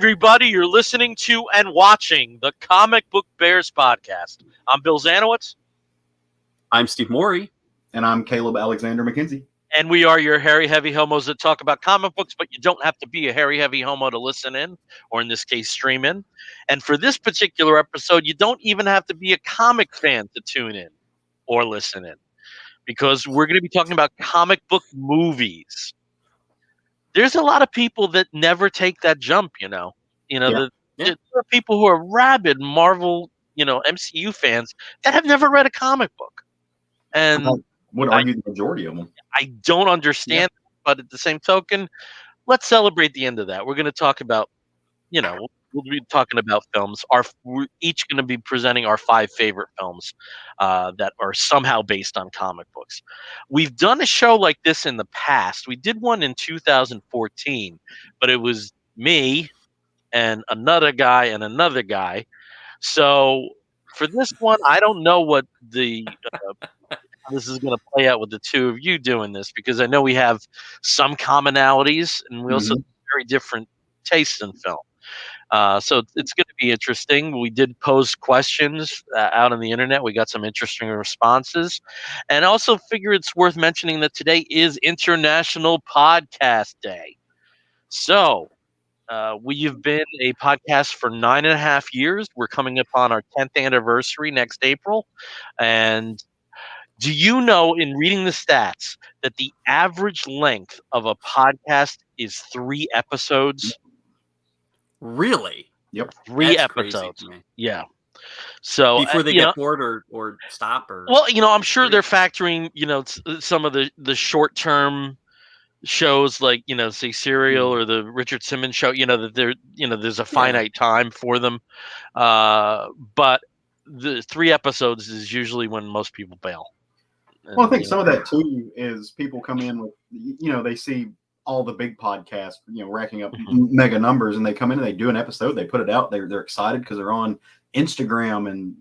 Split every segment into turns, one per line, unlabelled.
everybody. You're listening to and watching the Comic Book Bears podcast. I'm Bill Zanowitz.
I'm Steve Morey.
And I'm Caleb Alexander McKenzie.
And we are your hairy, heavy homos that talk about comic books, but you don't have to be a hairy, heavy homo to listen in, or in this case, stream in. And for this particular episode, you don't even have to be a comic fan to tune in or listen in, because we're going to be talking about comic book movies. There's a lot of people that never take that jump, There are people who are rabid Marvel, MCU fans that have never read a comic book. And
I would argue the majority of them.
I don't understand, but at the same token, let's celebrate the end of that. We're going to talk about, we'll be talking about films. We're each going to be presenting our 5 favorite films that are somehow based on comic books. We've done a show like this in the past. We did one in 2014, but it was me and another guy and another guy. So for this one, I don't know what this is going to play out with the two of you doing this, because I know we have some commonalities and we also have very different tastes in film. So it's going to be interesting. We did pose questions out on the internet. We got some interesting responses, and also figure it's worth mentioning that today is International Podcast Day. So we have been a podcast for 9.5 years. We're coming upon our 10th anniversary next April. And do you know, in reading the stats, that the average length of a podcast is 3 episodes?
Really?
Yep.
3
That's
episodes.
crazy to me.
Yeah. So
before they get bored or stop, or
well, I'm sure they're factoring, some of the short-term shows like, say Serial or the Richard Simmons show, that there's a finite time for them. But the 3 episodes is usually when most people bail.
Well, I think some of that too is people come in with, they see all the big podcasts, racking up mega numbers, and they come in and they do an episode, they put it out, they're excited because they're on Instagram and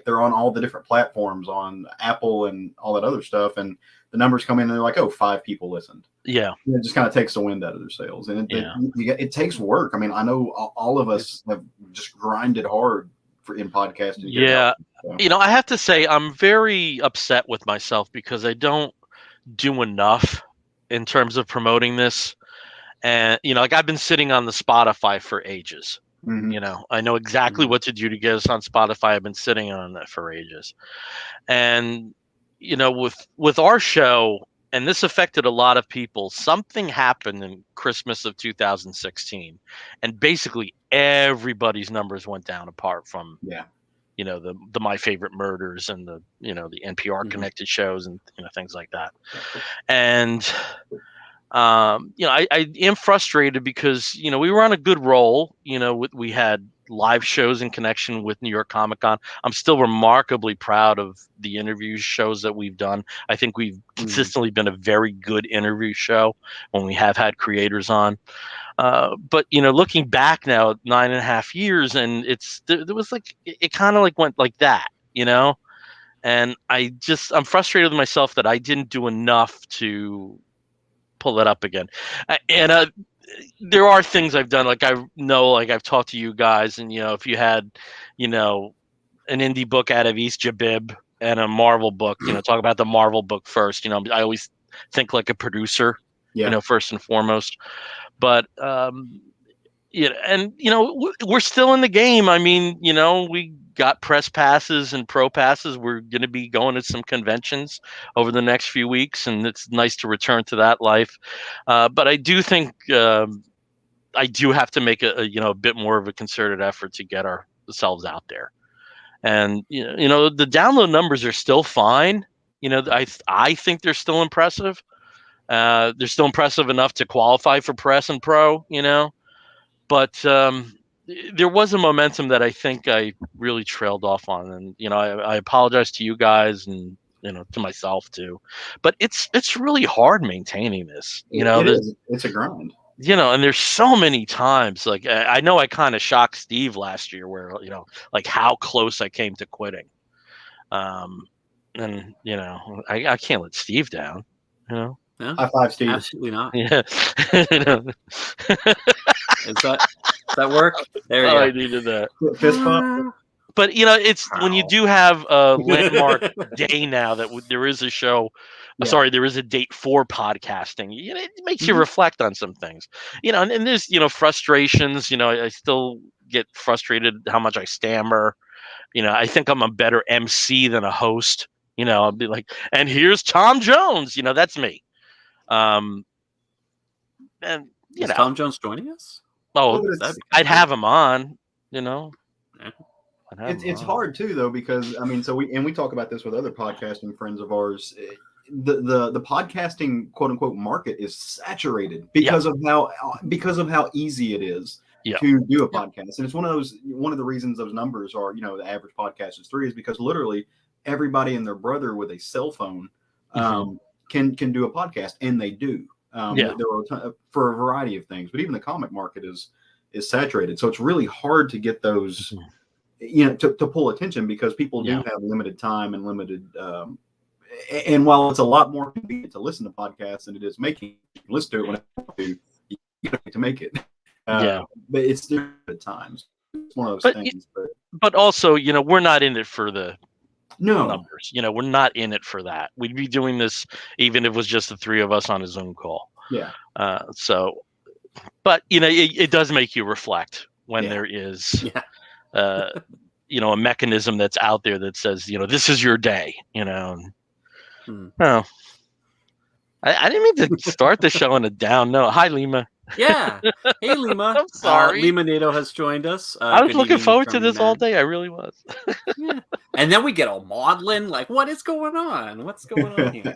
they're on all the different platforms, on Apple and all that other stuff, and the numbers come in and they're like, 5 people listened. Yeah. And it just kind of takes the wind out of their sails, and it takes work. I mean, I know all of us have just grinded hard in podcasting.
Yeah. I have to say I'm very upset with myself because I don't do enough in terms of promoting this. And, I've been sitting on the Spotify for ages. I know exactly what to do to get us on Spotify. I've been sitting on that for ages. And, with our show, and this affected a lot of people, something happened in Christmas of 2016. And basically everybody's numbers went down, apart from, the My Favorite Murders and the NPR connected shows and, things like that. And, I am frustrated because, we were on a good roll. We had live shows in connection with New York Comic Con. I'm still remarkably proud of the interview shows that we've done. I think we've consistently been a very good interview show when we have had creators on. But, looking back now at 9.5 years, and there was it kind of went like that, and I'm frustrated with myself that I didn't do enough to pull it up again. And there are things I've done, I've talked to you guys, and if you had an indie book out of East Jabib and a Marvel book, talk about the Marvel book first. I always think like a producer, first and foremost. But we're still in the game. I mean, we got press passes and pro passes. We're going to be going to some conventions over the next few weeks, and it's nice to return to that life. But I do think I do have to make a bit more of a concerted effort to get ourselves out there. And the download numbers are still fine. I think they're still impressive. They're still impressive enough to qualify for press and pro, but there was a momentum that I think I really trailed off on. And, I apologize to you guys and, to myself too, but it's really hard maintaining this,
it's a grind,
and there's so many times, I know I kind of shocked Steve last year where, how close I came to quitting. And, I can't let Steve down,
No,
High five, Steve.
Absolutely not.
Yeah.
Is that that work? There you go.
I needed that.
Fist bump.
But it's when you do have a landmark day now that there is a show.
Yeah.
Sorry, there is a date for podcasting. It makes you reflect on some things. And there's frustrations. I still get frustrated how much I stammer. I think I'm a better MC than a host. I'll be like, and here's Tom Jones. That's me. And
Is Tom Jones joining us?
Oh, I'd have him on.
Yeah.
It's hard too though, because we talk about this with other podcasting friends of ours. The podcasting quote unquote market is saturated because of how easy it is to do a podcast. And it's one of the reasons those numbers are, the average podcast is 3 is because literally everybody and their brother with a cell phone can do a podcast, and they do. There are for a variety of things, but even the comic market is saturated. So it's really hard to get those to pull attention, because people do have limited time and limited and while it's a lot more convenient to listen to podcasts than it is making, you can listen to it when you have to make it. But it's different at times. It's one of those things.
But also, we're not in it for the numbers. We're not in it for that. We'd be doing this even if it was just the 3 of us on a Zoom call.
Yeah.
But it does make you reflect when there is a mechanism that's out there that says, this is your day, Oh, I didn't mean to start the show on a down note. Hi, Lima.
Yeah. Hey, Lima.
I'm sorry.
Lima Nato has joined us.
I was looking forward to this all day. I really was.
And then we get all maudlin. Like, what is going on? What's going on here?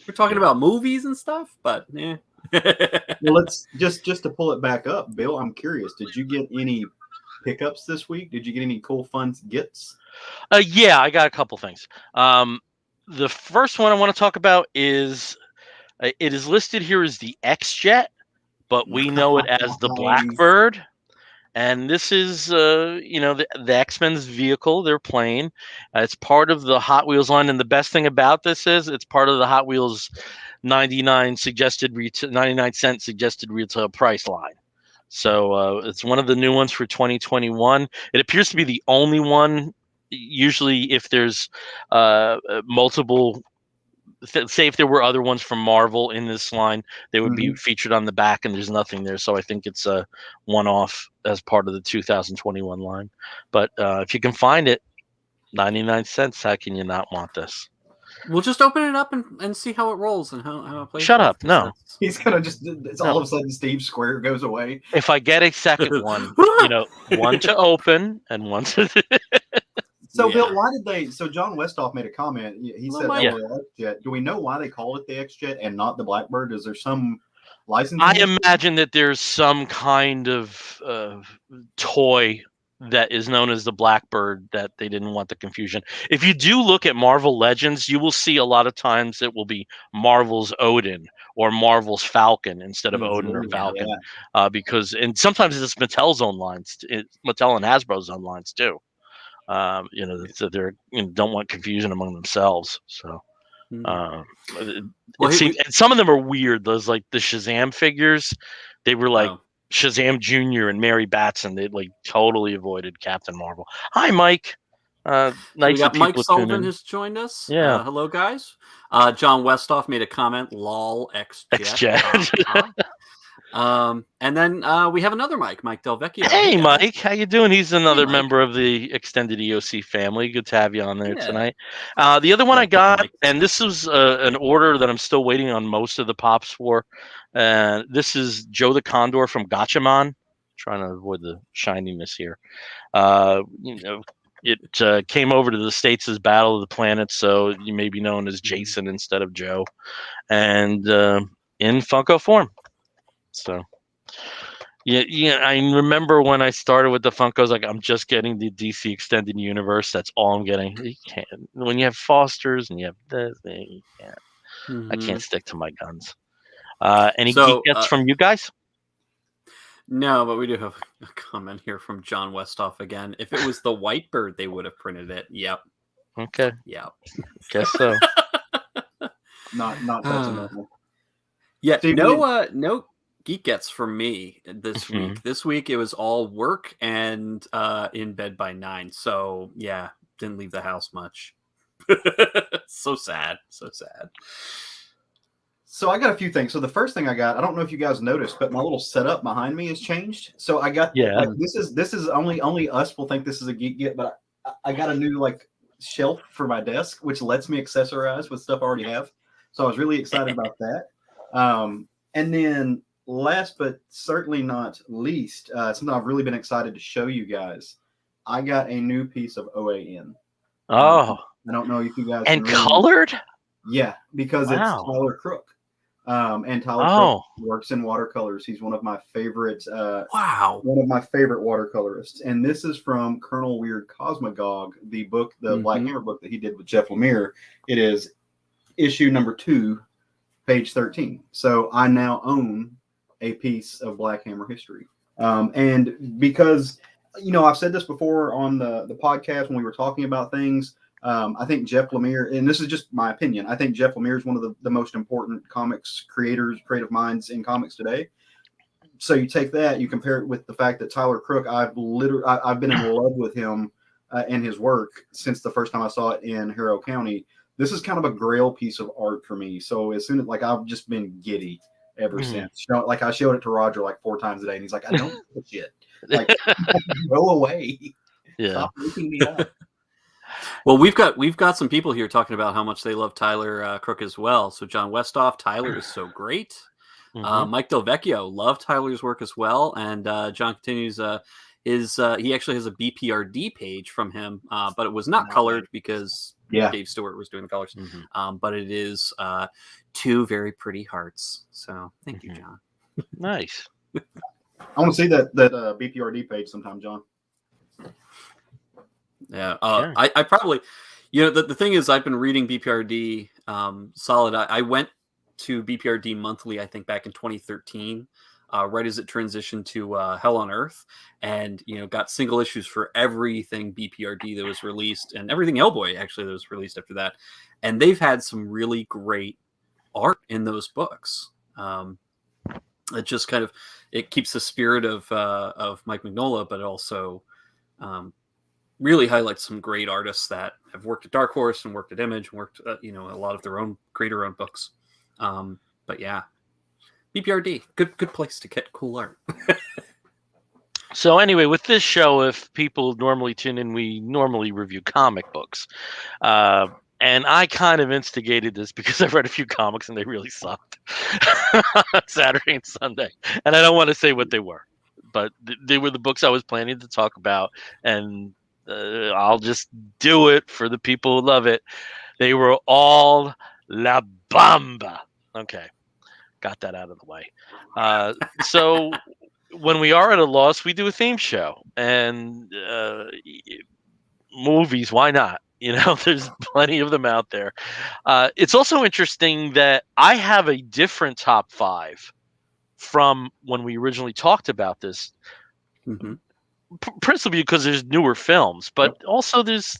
We're talking about movies and stuff, but yeah.
Well, let's just to pull it back up, Bill. I'm curious. Did you get any pickups this week? Did you get any cool, fun gets?
Yeah, I got a couple things. The first one I want to talk about is it is listed here as the X-Jet, but we know it as the Blackbird. And this is, the X-Men's vehicle, their plane. It's part of the Hot Wheels line. And the best thing about this is it's part of the Hot Wheels 99 cent suggested retail price line. So it's one of the new ones for 2021. It appears to be the only one. Usually if there's multiple, say if there were other ones from Marvel in this line, they would be featured on the back, and there's nothing there. So I think it's a one-off as part of the 2021 line. But if you can find it, 99 cents, how can you not want this?
We'll just open it up and see how it rolls and how it plays.
Shut up. No.
He's going to all of a sudden Steve Square goes away.
If I get a second one, one to open and one to...
So, Bill, why did they? So, John Westhoff made a comment. He said, X-Jet. Do we know why they call it the X-Jet and not the Blackbird? Is there some licensing?
I imagine that there's some kind of toy that is known as the Blackbird that they didn't want the confusion. If you do look at Marvel Legends, you will see a lot of times it will be Marvel's Odin or Marvel's Falcon instead of Odin or Falcon, because and sometimes it's Mattel's own lines, Mattel and Hasbro's own lines too. So they're don't want confusion among themselves. So it seems, and some of them are weird. Those like the Shazam figures, they were like Shazam Jr. and Mary Batson. They like totally avoided Captain Marvel. Hi, Mike. Nice.
We got Mike Sullivan has joined us.
Yeah.
Hello, guys. John Westhoff made a comment. Lol, X-Jet. And then we have another Mike Del Vecchio.
Hey, Mike, how you doing? He's another member of the extended EOC family. Good to have you on there tonight. The other one I got, and this is an order that I'm still waiting on most of the pops for. This is Joe the Condor from Gatchaman. Trying to avoid the shininess here. It came over to the States as Battle of the Planets, so you may be known as Jason instead of Joe, and in Funko form. So, I remember when I started with the Funkos, like I'm just getting the DC Extended Universe. That's all I'm getting. You can't, when you have Fosters and you have this, you can't. I can't stick to my guns. Any geek gets from you guys?
No, but we do have a comment here from John Westhoff again. If it was the Whitebird, they would have printed it. Yep.
Okay.
Yep.
Guess so.
Not that's enough.
Yeah.
Steve,
no geek gets from me this week. This week it was all work and in bed by 9. So yeah, didn't leave the house much. So sad.
So I got a few things. So the first thing I don't know if you guys noticed, but my little setup behind me has changed. So I got this is only us will think this is a geek get, but I got a new shelf for my desk, which lets me accessorize with stuff I already have. So I was really excited about that. And then last but certainly not least, something I've really been excited to show you guys. I got a new piece of OAN. I don't know if you guys
colored.
Yeah, because it's Tyler Crook. And Tyler Crook works in watercolors. He's one of my favorite one of my favorite watercolorists. And this is from Colonel Weird Cosmogog, the book, the Black Hammer book that he did with Jeff Lemire. It is issue number 2, page 13. So I now own a piece of Black Hammer history. And because, I've said this before on the podcast when we were talking about things, I think Jeff Lemire, and this is just my opinion, I think Jeff Lemire is one of the most important comics creators, creative minds in comics today. So you take that, you compare it with the fact that Tyler Crook, I've been in love with him and his work since the first time I saw it in Harrow County. This is kind of a grail piece of art for me. So as soon as I've just been giddy ever since. I showed it to Roger 4 times a day, and he's like, "I don't give a shit. Go away.
Yeah.
Stop looking me up."
Well, we've got some people here talking about how much they love Tyler Crook as well. So John Westhoff, Tyler is so great. Mike Del Vecchio loved Tyler's work as well, and John continues. He actually has a BPRD page from him, but it was not colored because Dave Stewart was doing the colors. But it is 2 very pretty hearts. So thank you, John.
Nice.
I want to see that BPRD page sometime, John.
Yeah,
Sure.
I probably, the thing is, I've been reading BPRD solid. I went to BPRD monthly, I think back in 2013, right as it transitioned to Hell on Earth, and got single issues for everything BPRD that was released, and everything Hellboy actually that was released after that. And they've had some really great art in those books. It just kind of keeps the spirit of Mike Mignola, but it also really highlights some great artists that have worked at Dark Horse and worked at Image and worked, a lot of their own books. But yeah, BPRD, good place to get cool art.
So anyway, with this show, if people normally tune in, we normally review comic books. And I kind of instigated this because I've read a few comics and they really sucked on Saturday and Sunday. And I don't want to say what they were, but they were the books I was planning to talk about. And I'll just do it for the people who love it. They were all La Bamba. Okay, got that out of the way. So when we are at a loss, we do a theme show. And movies, why not? There's plenty of them out there. It's also interesting that I have a different top 5 from when we originally talked about this. Principally because there's newer films, but also there's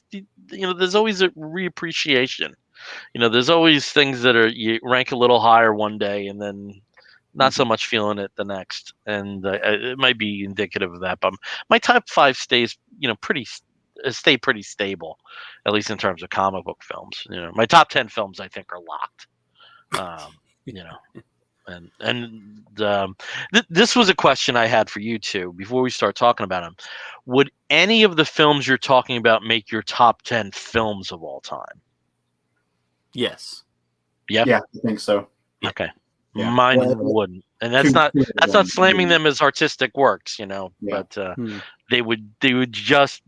always a reappreciation. There's always things that you rank a little higher one day and then not so much feeling it the next, and it might be indicative of that. But my top 5 stays, stay pretty stable, at least in terms of comic book films. My top 10 films I think are locked. This was a question I had for you two before we start talking about them. Would any of the films you're talking about make your top 10 films of all time?
Yes.
Yeah, I think so.
Okay.
Yeah.
Mine wouldn't, and that's not slamming them as artistic works, but they would just,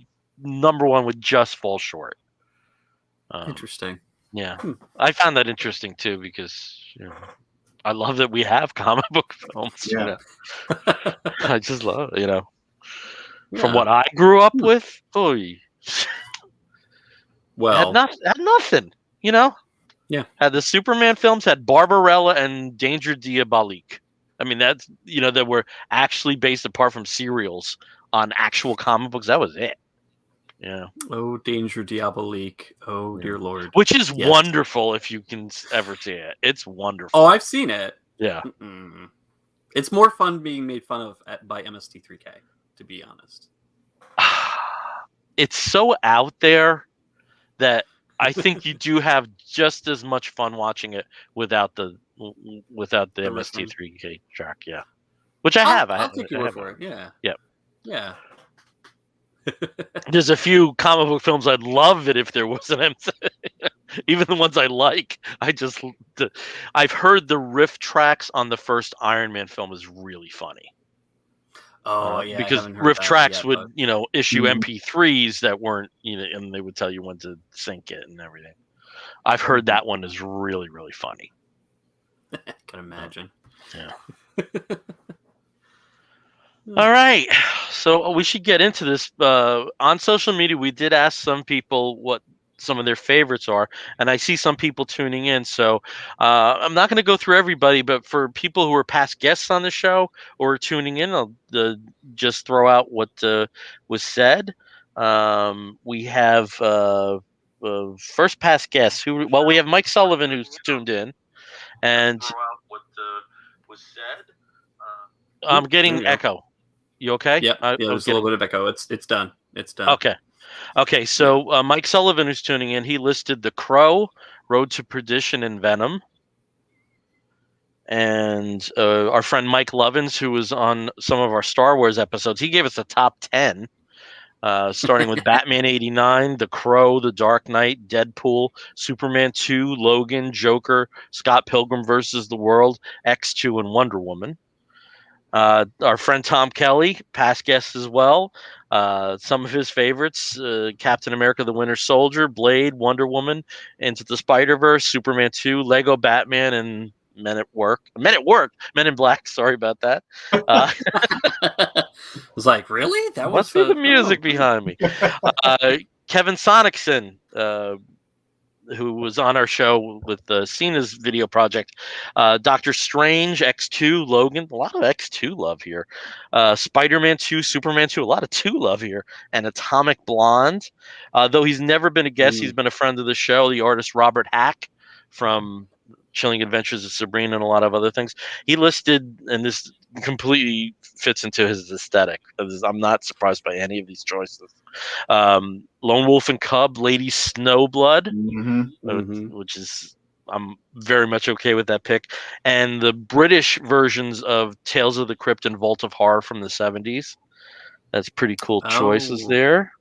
number one would just fall short.
Interesting.
Yeah, I found that interesting too because I love that we have comic book films.
Yeah.
I just love it, from what I grew up with. Oy.
Well,
had nothing.
Yeah.
Had the Superman films, had Barbarella and Danger Diabolique. I mean, that's that were actually based, apart from serials, on actual comic books. That was it. Yeah.
Oh, Danger Diabolique. Oh, dear Lord.
Which is wonderful if you can ever see it. It's wonderful.
Oh, I've seen it.
Yeah.
It's more fun being made fun of by MST3K, to be honest.
It's so out there that I think you do have just as much fun watching it without the MST3K track, yeah. Which I have.
I'll take your word for it. Yeah.
Yep.
Yeah.
There's a few comic book films I'd love it if there was an MC. Even the ones I like, I've heard the riff tracks on the first Iron Man film is really funny.
Oh yeah,
because riff tracks would issue MP3s that weren't and they would tell you when to sync it and everything. I've heard that one is really, really funny.
I can imagine.
Yeah. All right, so we should get into this. On social media, we did ask some people what some of their favorites are, and I see some people tuning in. So I'm not going to go through everybody, but for people who are past guests on the show or tuning in, I'll just throw out what was said. We have first past guests well, we have Mike Sullivan who's tuned in, and throw out what was said. I'm getting echo. You okay?
Yeah, there's a little bit of echo. It's done. It's done.
Okay. So Mike Sullivan, who's tuning in, he listed The Crow, Road to Perdition, and Venom. And our friend Mike Lovins, who was on some of our Star Wars episodes, he gave us a top 10, starting with Batman 89, The Crow, The Dark Knight, Deadpool, Superman 2, Logan, Joker, Scott Pilgrim versus the World, X2, and Wonder Woman. Our friend Tom Kelly, past guest as well. Some of his favorites: Captain America: The Winter Soldier, Blade, Wonder Woman, Into the Spider-Verse, Superman 2, Lego Batman, and Men at Black. Sorry about that.
I was like, really? That
must be the music behind me. Kevin Sonicson, who was on our show with Cena's video project, Doctor Strange, X2, Logan, a lot of X2 love here, Spider-Man 2, Superman 2, a lot of 2 love here, and Atomic Blonde. Though he's never been a guest, he's been a friend of the show, the artist Robert Hack from Chilling Adventures of Sabrina and a lot of other things. He listed, and this completely fits into his aesthetic. I'm not surprised by any of these choices. Lone Wolf and Cub, Lady Snowblood, which is, I'm very much okay with that pick, and the British versions of Tales of the Crypt and Vault of Horror from the 70s. That's pretty cool choices there.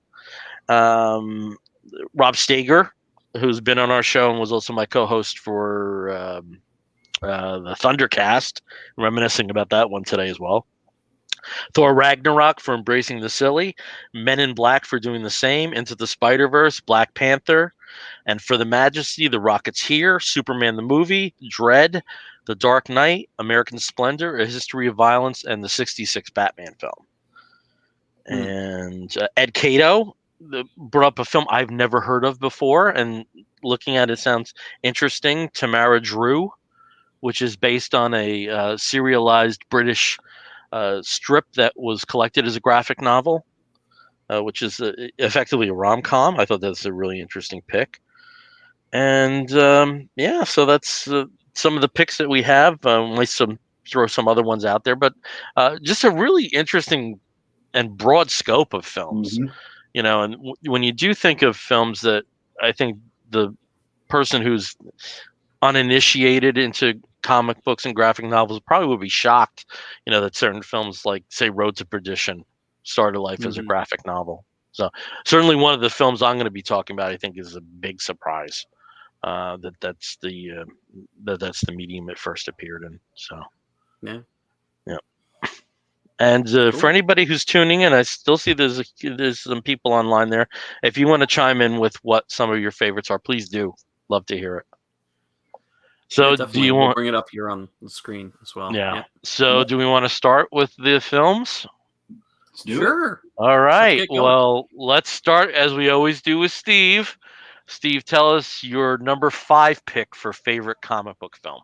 Rob Stager, who's been on our show and was also my co-host for the Thundercast, reminiscing about that one today as well. Thor Ragnarok for embracing the silly, Men in Black for doing the same, Into the Spider-Verse, Black Panther, and for the Majesty, The Rocketeer, Superman the Movie, Dread, The Dark Knight, American Splendor, A History of Violence, and the 66 Batman film. And Ed Cato brought up a film I've never heard of before, and looking at it sounds interesting, Tamara Drew, which is based on a serialized British strip that was collected as a graphic novel, which is effectively a rom-com. I thought that's a really interesting pick. And so that's some of the picks that we have. Let's throw some other ones out there, but just a really interesting and broad scope of films. And when you do think of films that I think the person who's uninitiated into comic books and graphic novels probably would be shocked, that certain films like, say, Road to Perdition started life as a graphic novel. So certainly one of the films I'm going to be talking about, I think, is a big surprise that's the medium it first appeared in. So
yeah.
And for anybody who's tuning in, I still see there's some people online there. If you want to chime in with what some of your favorites are, please do. Love to hear it. So do you want
bring it up here on the screen as well?
Yeah. So do we want to start with the films?
Sure.
All right. Well, let's start as we always do with Steve. Steve, tell us your number 5 pick for favorite comic book film.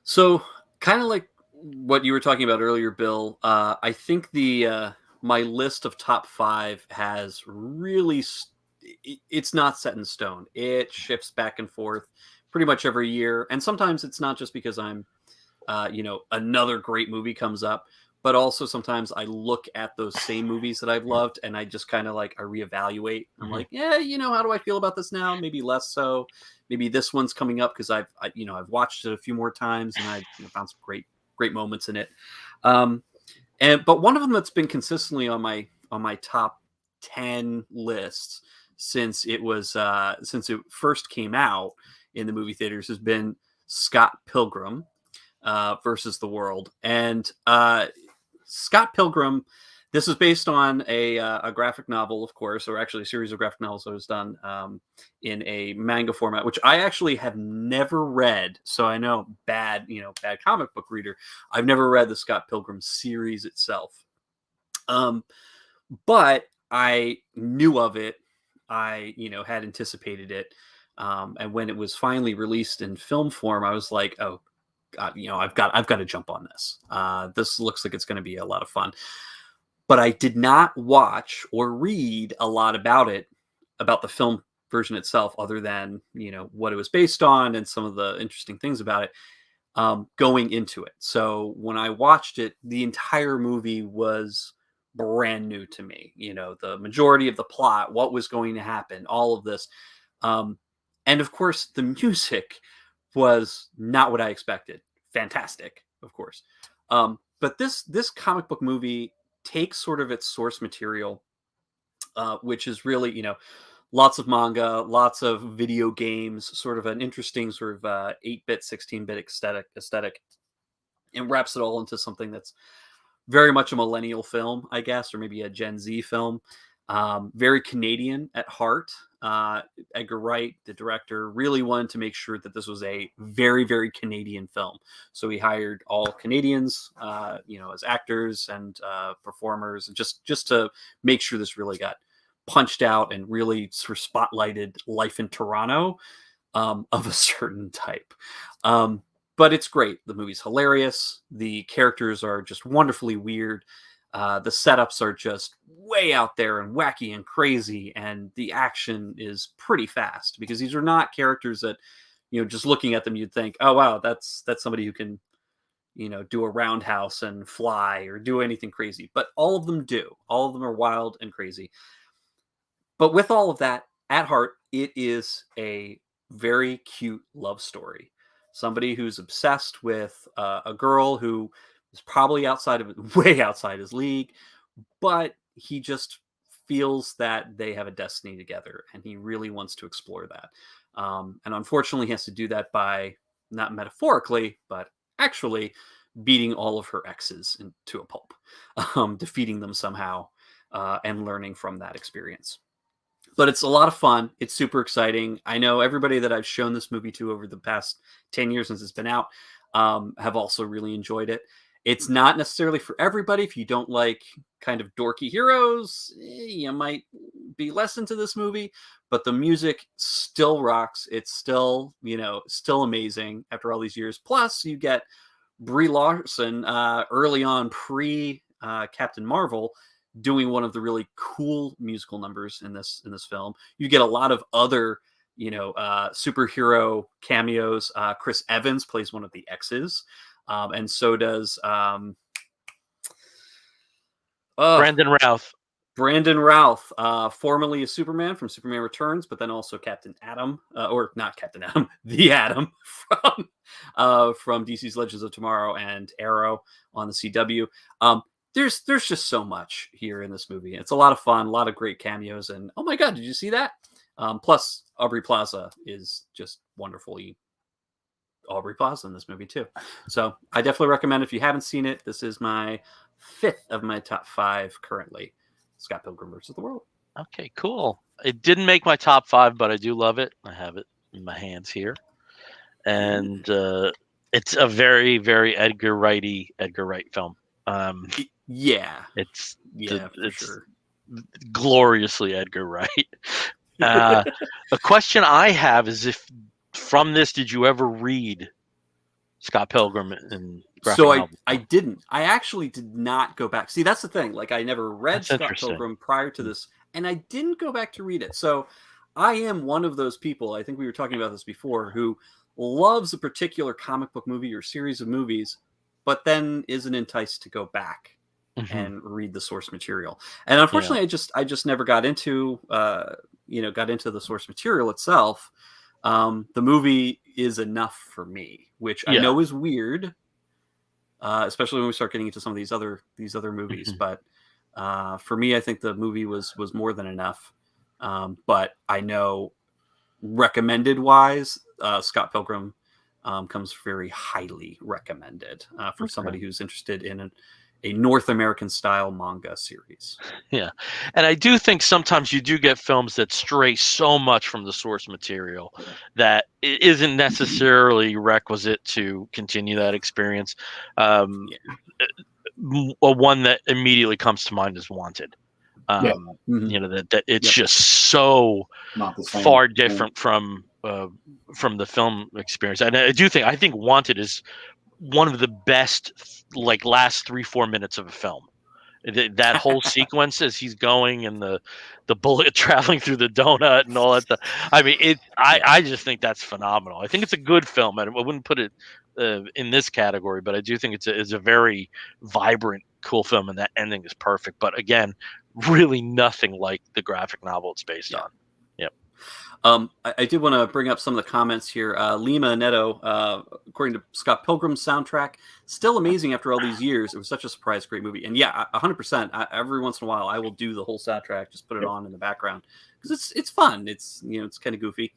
So kind of like what you were talking about earlier, Bill, I think my list of top 5 has really, it's not set in stone. It shifts back and forth pretty much every year. And sometimes it's not just because I'm another great movie comes up. But also sometimes I look at those same movies that I've loved and I just kind of like I reevaluate. I'm like, yeah, how do I feel about this now? Maybe less so. Maybe this one's coming up because I've watched it a few more times and I found some great moments in it. But one of them that's been consistently on my top 10 lists since it first came out in the movie theaters has been Scott Pilgrim versus the World. And Scott Pilgrim, this is based on a graphic novel, of course, or actually a series of graphic novels that was done in a manga format, which I actually have never read. So I know bad comic book reader. I've never read the Scott Pilgrim series itself. But I knew of it. I, had anticipated it. And when it was finally released in film form, I was like, oh, God, I've got to jump on this. This looks like it's going to be a lot of fun. But I did not watch or read a lot about the film version itself, other than, what it was based on and some of the interesting things about it going into it. So when I watched it, the entire movie was brand new to me. The majority of the plot, what was going to happen, all of this. And of course, the music was not what I expected. Fantastic, of course. But this comic book movie takes sort of its source material, which is really, lots of manga, lots of video games, sort of an interesting sort of 8-bit, 16-bit aesthetic, and wraps it all into something that's very much a millennial film, I guess, or maybe a Gen Z film. Very Canadian at heart. Edgar Wright, the director, really wanted to make sure that this was a very, very Canadian film. So he hired all Canadians, as actors and performers, just to make sure this really got punched out and really sort of spotlighted life in Toronto of a certain type. But it's great. The movie's hilarious. The characters are just wonderfully weird. The setups are just way out there and wacky and crazy, and the action is pretty fast because these are not characters that, just looking at them, you'd think, oh, wow, that's somebody who can, do a roundhouse and fly or do anything crazy. But all of them do. All of them are wild and crazy. But with all of that at heart, it is a very cute love story. Somebody who's obsessed with a girl who is probably way outside his league, but he just feels that they have a destiny together, and he really wants to explore that. And unfortunately, he has to do that by, not metaphorically, but actually beating all of her exes into a pulp, defeating them somehow, and learning from that experience. But it's a lot of fun. It's super exciting. I know everybody that I've shown this movie to over the past 10 years since it's been out have also really enjoyed it. It's not necessarily for everybody. If you don't like kind of dorky heroes, you might be less into this movie. But the music still rocks. It's still, still amazing after all these years. Plus, you get Brie Larson early on, Captain Marvel, doing one of the really cool musical numbers in this film. You get a lot of other, superhero cameos. Chris Evans plays one of the X's, and so does
Brandon Routh.
Brandon Routh, formerly a Superman from Superman Returns, but then also Captain Atom, or not Captain Atom, the Atom from DC's Legends of Tomorrow and Arrow on the CW. There's just so much here in this movie. It's a lot of fun, a lot of great cameos, and oh my God, did you see that? Plus, Aubrey Plaza is just wonderfully Aubrey Plaza in this movie too. So I definitely recommend, if you haven't seen it, this is my 5th of my top 5 currently. Scott Pilgrim versus the World.
Okay, cool. It didn't make my top 5, but I do love it. I have it in my hands here. And it's a very, very Edgar Wright film.
Yeah.
It's
for sure.
Gloriously Edgar Wright. A question I have is, if from this, did you ever read Scott Pilgrim and graphic novel?
I didn't. I actually did not go back. See, that's the thing. Like, I never read Scott Pilgrim prior to this, and I didn't go back to read it. So I am one of those people, I think we were talking about this before, who loves a particular comic book movie or series of movies, but then isn't enticed to go back and read the source material. And unfortunately, I just never got into the source material itself. The movie is enough for me, which I know is weird, especially when we start getting into some of these other movies. But for me, I think the movie was more than enough. But I know, recommended wise, Scott Pilgrim comes very highly recommended for somebody who's interested in a North American style manga series.
Yeah. And I do think sometimes you do get films that stray so much from the source material that it isn't necessarily requisite to continue that experience. One that immediately comes to mind is Wanted. That it's just so far different from the film experience. And I think Wanted is one of the best, like, last 3-4 minutes of a film. That whole sequence as he's going and the bullet traveling through the donut and all that stuff. I mean, I just think that's phenomenal. I think it's a good film. I wouldn't put it in this category, but I do think it's a very vibrant, cool film, and that ending is perfect. But again, really nothing like the graphic novel it's based on. Yep.
I did want to bring up some of the comments here. Lima Neto, according to Scott Pilgrim's soundtrack, still amazing after all these years. It was such a surprise, great movie. And 100%. Every once in a while, I will do the whole soundtrack, just put it on in the background because it's fun. It's kind of goofy.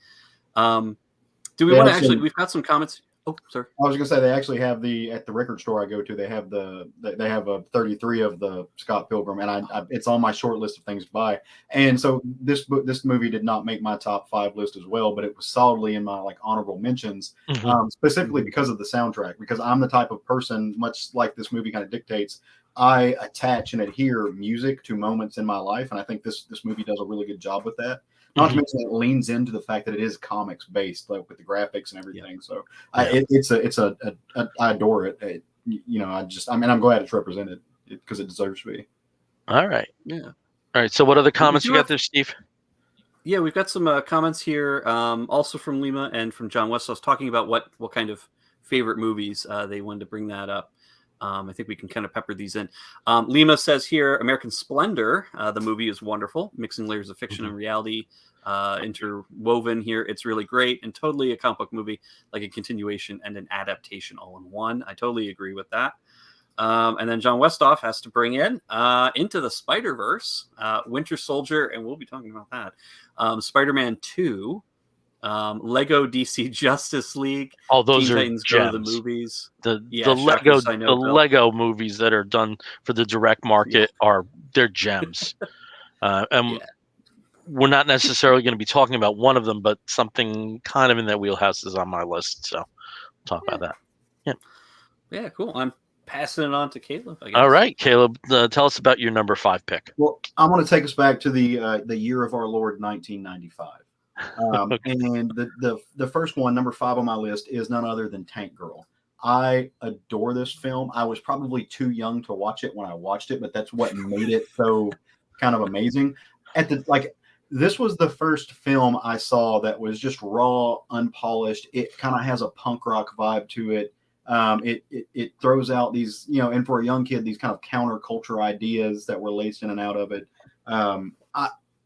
Do we want to actually? We've got some comments. Oh, sorry.
I was gonna say they actually have at the record store I go to. They have a 33 of the Scott Pilgrim, and I it's on my short list of things to buy. And so this movie did not make my top 5 list as well, but it was solidly in my honorable mentions, specifically because of the soundtrack. Because I'm the type of person, much like this movie kind of dictates, I attach and adhere music to moments in my life, and I think this movie does a really good job with that. Not to mention it leans into the fact that it is comics based, like with the graphics and everything. So I adore it. I'm glad it's represented because it deserves to be.
All right.
Yeah.
All right. So what other comments you got there, Steve?
Yeah, we've got some comments here, also from Lima and from John West. I was talking about what kind of favorite movies they wanted to bring that up. I think we can kind of pepper these in. Lima says here, American Splendor, the movie is wonderful, mixing layers of fiction and reality interwoven here. It's really great and totally a comic book movie, like a continuation and an adaptation all in one. I totally agree with that. And then John Westhoff has to bring in Into the Spider-Verse, Winter Soldier, and we'll be talking about that. Spider-Man 2. Lego DC Justice League.
Oh, those
Teen
are
Titans
gems.
Go to the movies.
The Lego movies that are done for the direct market they're gems. We're not necessarily going to be talking about one of them, but something kind of in that wheelhouse is on my list. So talk about that.
Yeah, cool. I'm passing it on to Caleb, I guess. All
right, Caleb, tell us about your number 5 pick.
Well, I want to take us back to the year of our Lord 1995. And the first one, number 5 on my list, is none other than Tank Girl. I adore this film. I was probably too young to watch it when I watched it, but that's what made it so kind of amazing. This was the first film I saw that was just raw, unpolished. It kind of has a punk rock vibe to it. It throws out these, and for a young kid, these kind of counterculture ideas that were laced in and out of it.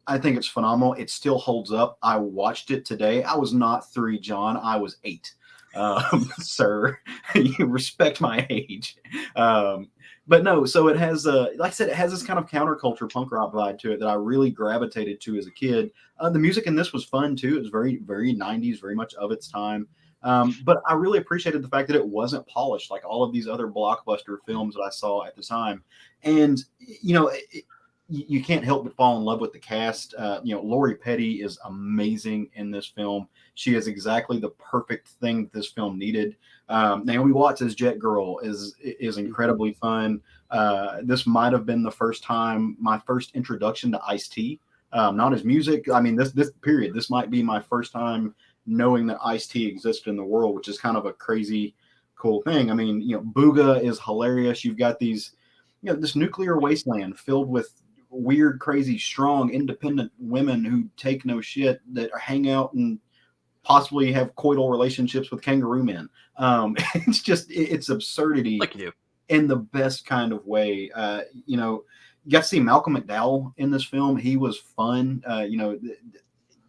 I think it's phenomenal. It still holds up. I watched it today. I was not 3, John. I was 8. Sir, you respect my age. But no, so it has, like I said, it has this kind of counterculture punk rock vibe to it that I really gravitated to as a kid. The music in this was fun too. It was very, very 90s, very much of its time. But I really appreciated the fact that it wasn't polished like all of these other blockbuster films that I saw at the time. And, you can't help but fall in love with the cast. Lori Petty is amazing in this film. She is exactly the perfect thing this film needed. Naomi Watts as Jet Girl is incredibly fun. This might have been my first introduction to Ice-T. Not his music. I mean, this might be my first time knowing that Ice-T existed in the world, which is kind of a crazy, cool thing. I mean, Booga is hilarious. You've got these, this nuclear wasteland filled with weird, crazy, strong, independent women who take no shit, that hang out and possibly have coital relationships with kangaroo men. It's absurdity,
like you do,
in the best kind of way. You got to see Malcolm McDowell in this film. He was fun.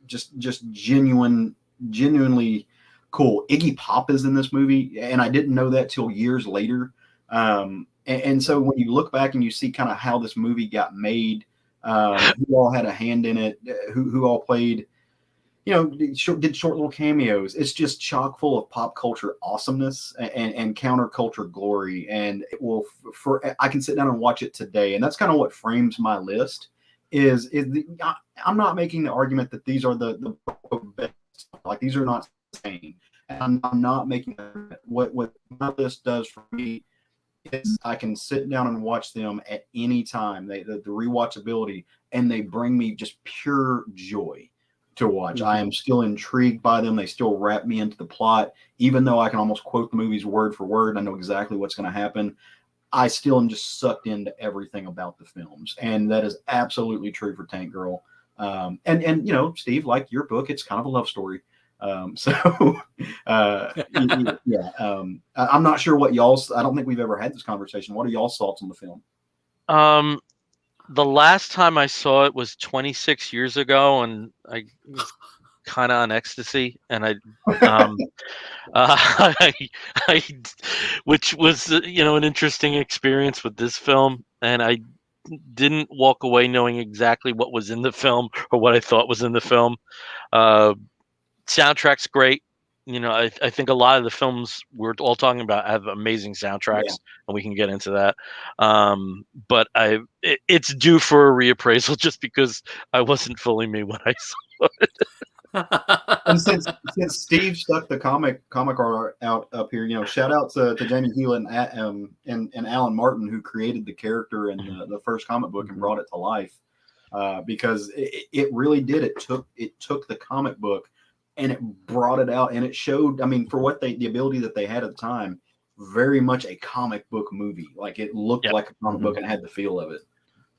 Just genuinely cool. Iggy Pop is in this movie, and I didn't know that till years later. And so when you look back and you see kind of how this movie got made, who all had a hand in it, who all played, did short little cameos. It's just chock full of pop culture awesomeness and counterculture glory. And it will, I can sit down and watch it today. And that's kind of what frames my list. I'm not making the argument that these are the best. Like, these are not insane. And I'm not making what my list does for me is I can sit down and watch them at any time. The rewatchability, and they bring me just pure joy to watch. I am still intrigued by them. They still wrap me into the plot, even though I can almost quote the movies word for word. I know exactly what's going to happen. I still am just sucked into everything about the films, and that is absolutely true for Tank Girl. And Steve, like your book, it's kind of a love story. I'm not sure what y'all's. I don't think we've ever had this conversation. What are y'all's thoughts on the film?
The last time I saw it was 26 years ago, and I was kind of on ecstasy, and which was an interesting experience with this film, and I didn't walk away knowing exactly what was in the film or what I thought was in the film. Soundtrack's great. I think a lot of the films we're all talking about have amazing soundtracks, and we can get into that. But it's due for a reappraisal just because I wasn't fooling me when I saw it.
And since Steve stuck the comic art out up here, shout out to Jamie Hewlett and Alan Martin, who created the character in the first comic book and brought it to life, because it really did. It took the comic book and it brought it out, and it showed. I mean, for what the ability that they had at the time, very much a comic book movie. Like, it looked like a comic book and had the feel of it.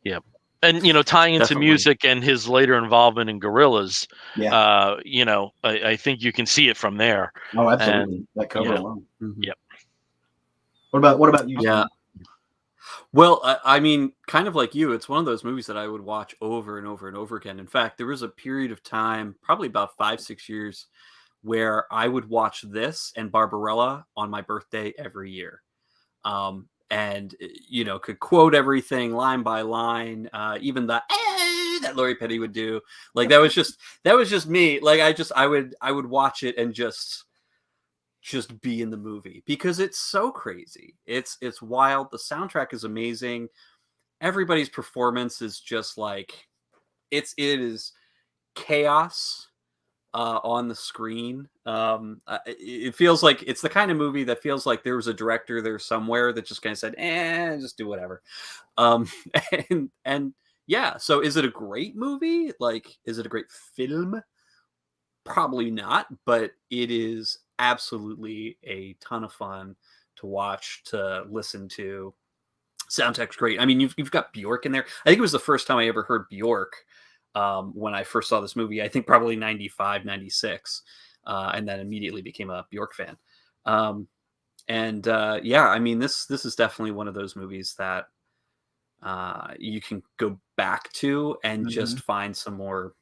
Yep. And tying into music and his later involvement in Gorillaz, I think you can see it from there.
Oh, absolutely. And, that cover alone.
Yep.
What about you?
Yeah. Well, I mean, kind of like you, it's one of those movies that I would watch over and over and over again. In fact, there was a period of time, probably about 5-6 years, where I would watch this and Barbarella on my birthday every year. And could quote everything line by line, even the that Lori Petty would do. Like, that was just me. Like, I would watch it and just be in the movie because it's so crazy. It's wild. The soundtrack is amazing. Everybody's performance is just like it is chaos on the screen. It feels like it's the kind of movie that feels like there was a director there somewhere that just kind of said, just do whatever. And yeah, so is it a great movie? Like, is it a great film? Probably not, but it is absolutely a ton of fun to watch, to listen to. Soundtrack's great. I mean, you've got Bjork in there. I think it was the first time I ever heard Bjork when I first saw this movie. I think probably 95, 96. And then immediately became a Bjork fan. I mean, this is definitely one of those movies that you can go back to and just find some more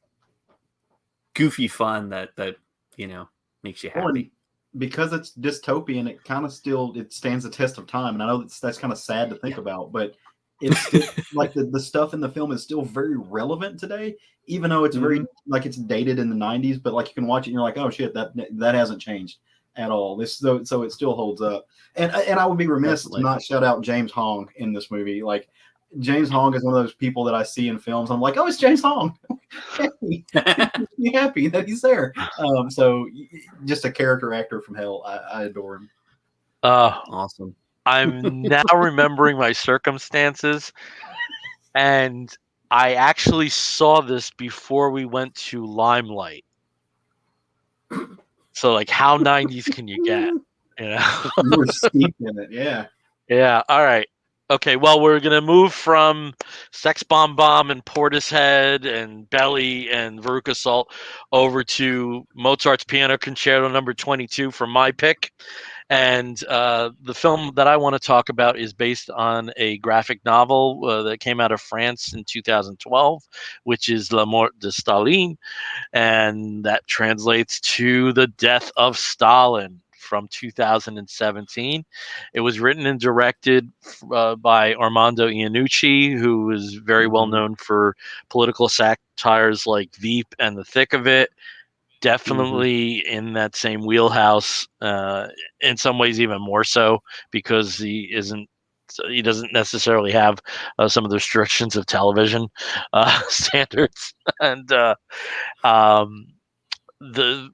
goofy fun that makes you happy.
Well, because it's dystopian, it kind of it stands the test of time. And I know that's kind of sad to think about, but it's still, like the stuff in the film is still very relevant today, even though it's very like it's dated in the 90s. But like, you can watch it and you're like, oh shit, that hasn't changed at all. So it still holds up. And I would be remiss to not shout out James Hong in this movie. Like, James Hong is one of those people that I see in films. I'm like, oh, it's James Hong. Be happy that he's there. So just a character actor from hell. I adore him.
Awesome.
I'm now remembering my circumstances, and I actually saw this before we went to Limelight. So, like, how 90s can you get?
You were steeped in it, yeah.
Yeah. All right. Okay, well, we're gonna move from Sex Bomb Bomb and Portishead and Belly and Veruca Salt over to Mozart's Piano Concerto Number 22 for my pick. And the film that I want to talk about is based on a graphic novel that came out of France in 2012, which is La Mort de Stalin, and that translates to The Death of Stalin from 2017. It was written and directed by Armando Iannucci, who is very well known for political satires like Veep and The Thick of It. Definitely in that same wheelhouse, in some ways even more so, because he doesn't necessarily have some of the restrictions of television standards. And um, the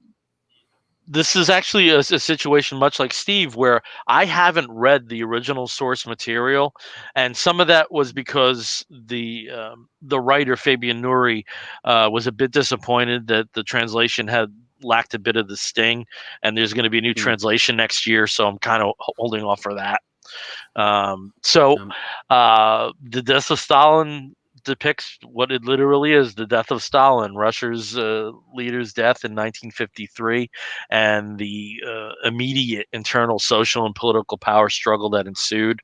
this is actually a situation much like Steve, where I haven't read the original source material, and some of that was because the writer Fabian Nuri was a bit disappointed that the translation had lacked a bit of the sting, and there's going to be a new translation next year, so I'm kind of holding off for that. The Death of Stalin depicts what it literally is: the death of Stalin, Russia's leader's death in 1953, and the immediate internal social and political power struggle that ensued.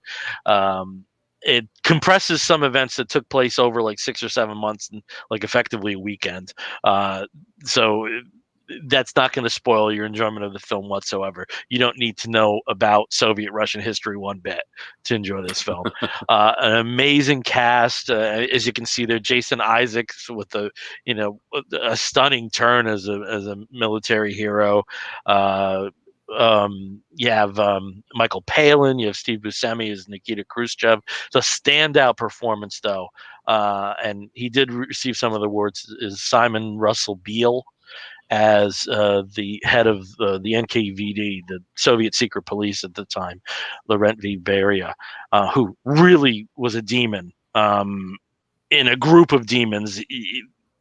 It compresses some events that took place over like 6 or 7 months and like effectively a weekend. So that's not going to spoil your enjoyment of the film whatsoever. You don't need to know about Soviet Russian history one bit to enjoy this film. An amazing cast, as you can see there. Jason Isaacs with a stunning turn as a military hero. You have Michael Palin. You have Steve Buscemi as Nikita Khrushchev. It's a standout performance, though, and he did receive some of the awards. Is Simon Russell Beale as the head of the NKVD, the Soviet secret police at the time, Laurent V. Beria, who really was a demon in a group of demons.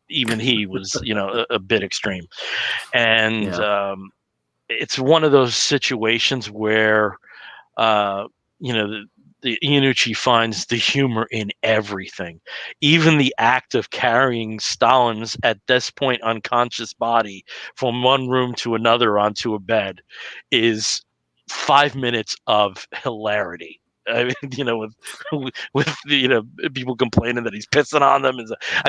Even he was, a bit extreme. And it's one of those situations where, the Iannucci finds the humor in everything. Even the act of carrying Stalin's, at this point, unconscious body from one room to another onto a bed is 5 minutes of hilarity. I mean, with people complaining that he's pissing on them.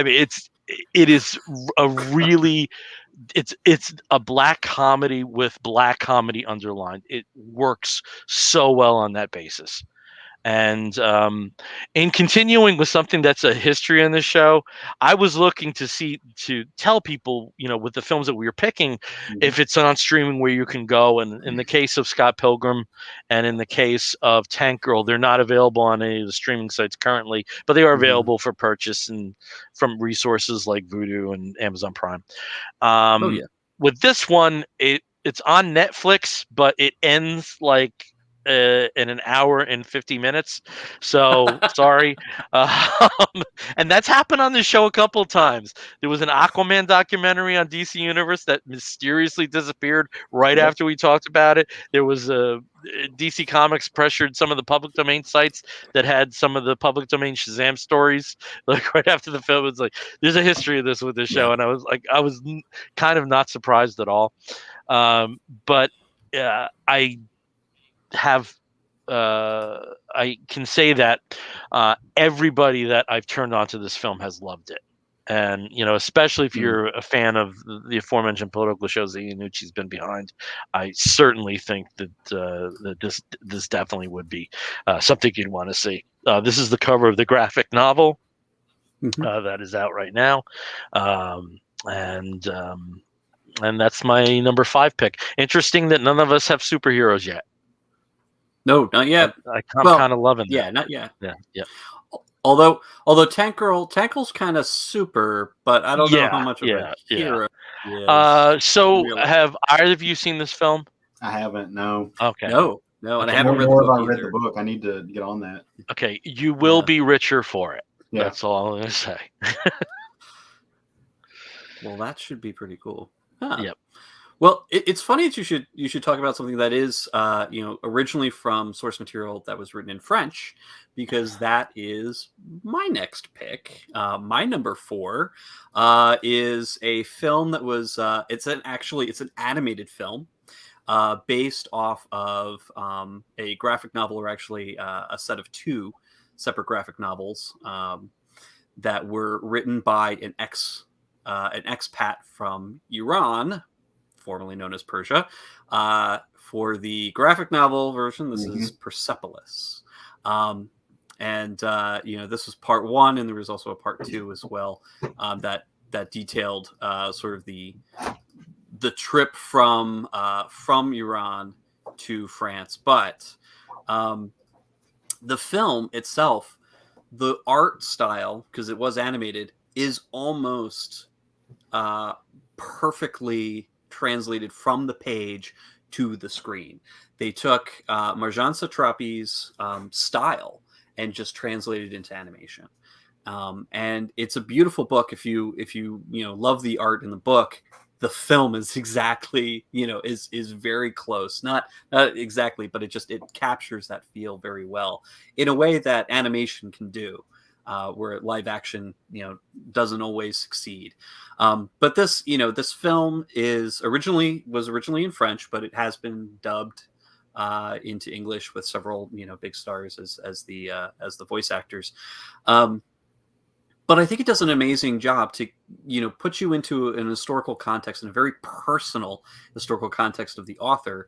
It is a really, it's a black comedy with black comedy underlined. It works so well on that basis. And in continuing with something that's a history in the show, I was looking to tell people, with the films that we were picking, if it's on streaming where you can go. And in the case of Scott Pilgrim and in the case of Tank Girl, they're not available on any of the streaming sites currently, but they are available for purchase and from resources like Vudu and Amazon Prime. With this one, it's on Netflix, but it ends like in an hour and 50 minutes. So sorry. And that's happened on the show a couple of times. There was an Aquaman documentary on DC Universe that mysteriously disappeared right after we talked about it. There was DC Comics pressured some of the public domain sites that had some of the public domain Shazam stories like right after the film. It's like there's a history of this with this show, and I was kind of not surprised at all. But I can say that everybody that I've turned on to this film has loved it. And, especially if you're a fan of the aforementioned political shows that Iannucci's been behind, I certainly think that this definitely would be something you'd want to see. This is the cover of the graphic novel that is out right now. And that's my number 5 pick. Interesting that none of us have superheroes yet.
No, not yet.
I'm kind of loving that.
Yeah, not yet.
Yeah.
Although Tank Girl's kind of super, but I don't know how much of a hero.
So have either of you seen this film?
I haven't. No.
Okay.
No, and I haven't read the book.
I read the book. I need to get on that.
Okay, you will be richer for it. Yeah. That's all I'm gonna say.
Well, that should be pretty cool. Huh.
Yep.
Well, it's funny that you should talk about something that is originally from source material that was written in French, because that is my next pick. My number 4 is a film that was it's an animated film based off of a graphic novel, or actually a set of 2 separate graphic novels that were written by an expat from Iran, formerly known as Persia. For the graphic novel version, this is Persepolis. This was part 1, and there was also a part 2 as well that detailed sort of the trip from Iran to France. But the film itself, the art style, because it was animated, is almost perfectly translated from the page to the screen. They took Marjan Satrapi's style and just translated it into animation. And it's a beautiful book. If you love the art in the book, the film is exactly, is very close. Not exactly, but it captures that feel very well in a way that animation can do. Where live action, doesn't always succeed. But this film was originally in French, but it has been dubbed into English with several, big stars as the voice actors. But I think it does an amazing job to, put you into an historical context, and a very personal historical context of the author,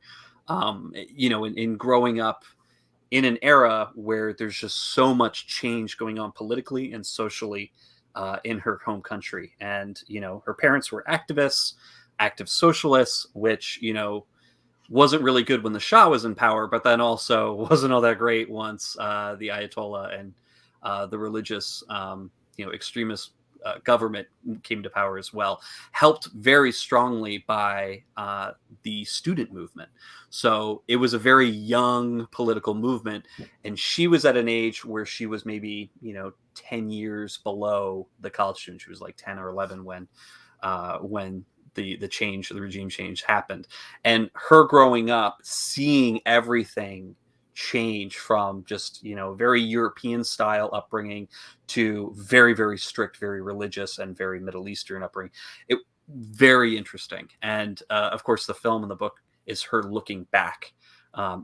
in growing up in an era where there's just so much change going on politically and socially in her home country. And, her parents were active socialists, which, wasn't really good when the Shah was in power, but then also wasn't all that great once the Ayatollah and the religious, extremist government came to power as well, helped very strongly by the student movement. So it was a very young political movement, and she was at an age where she was maybe 10 years below the college student. She was like 10 or 11 when the regime change happened, and her growing up, seeing everything change from just very European style upbringing to very, very strict, very religious, and very Middle Eastern upbringing. It very interesting. And of course the film and the book is her looking back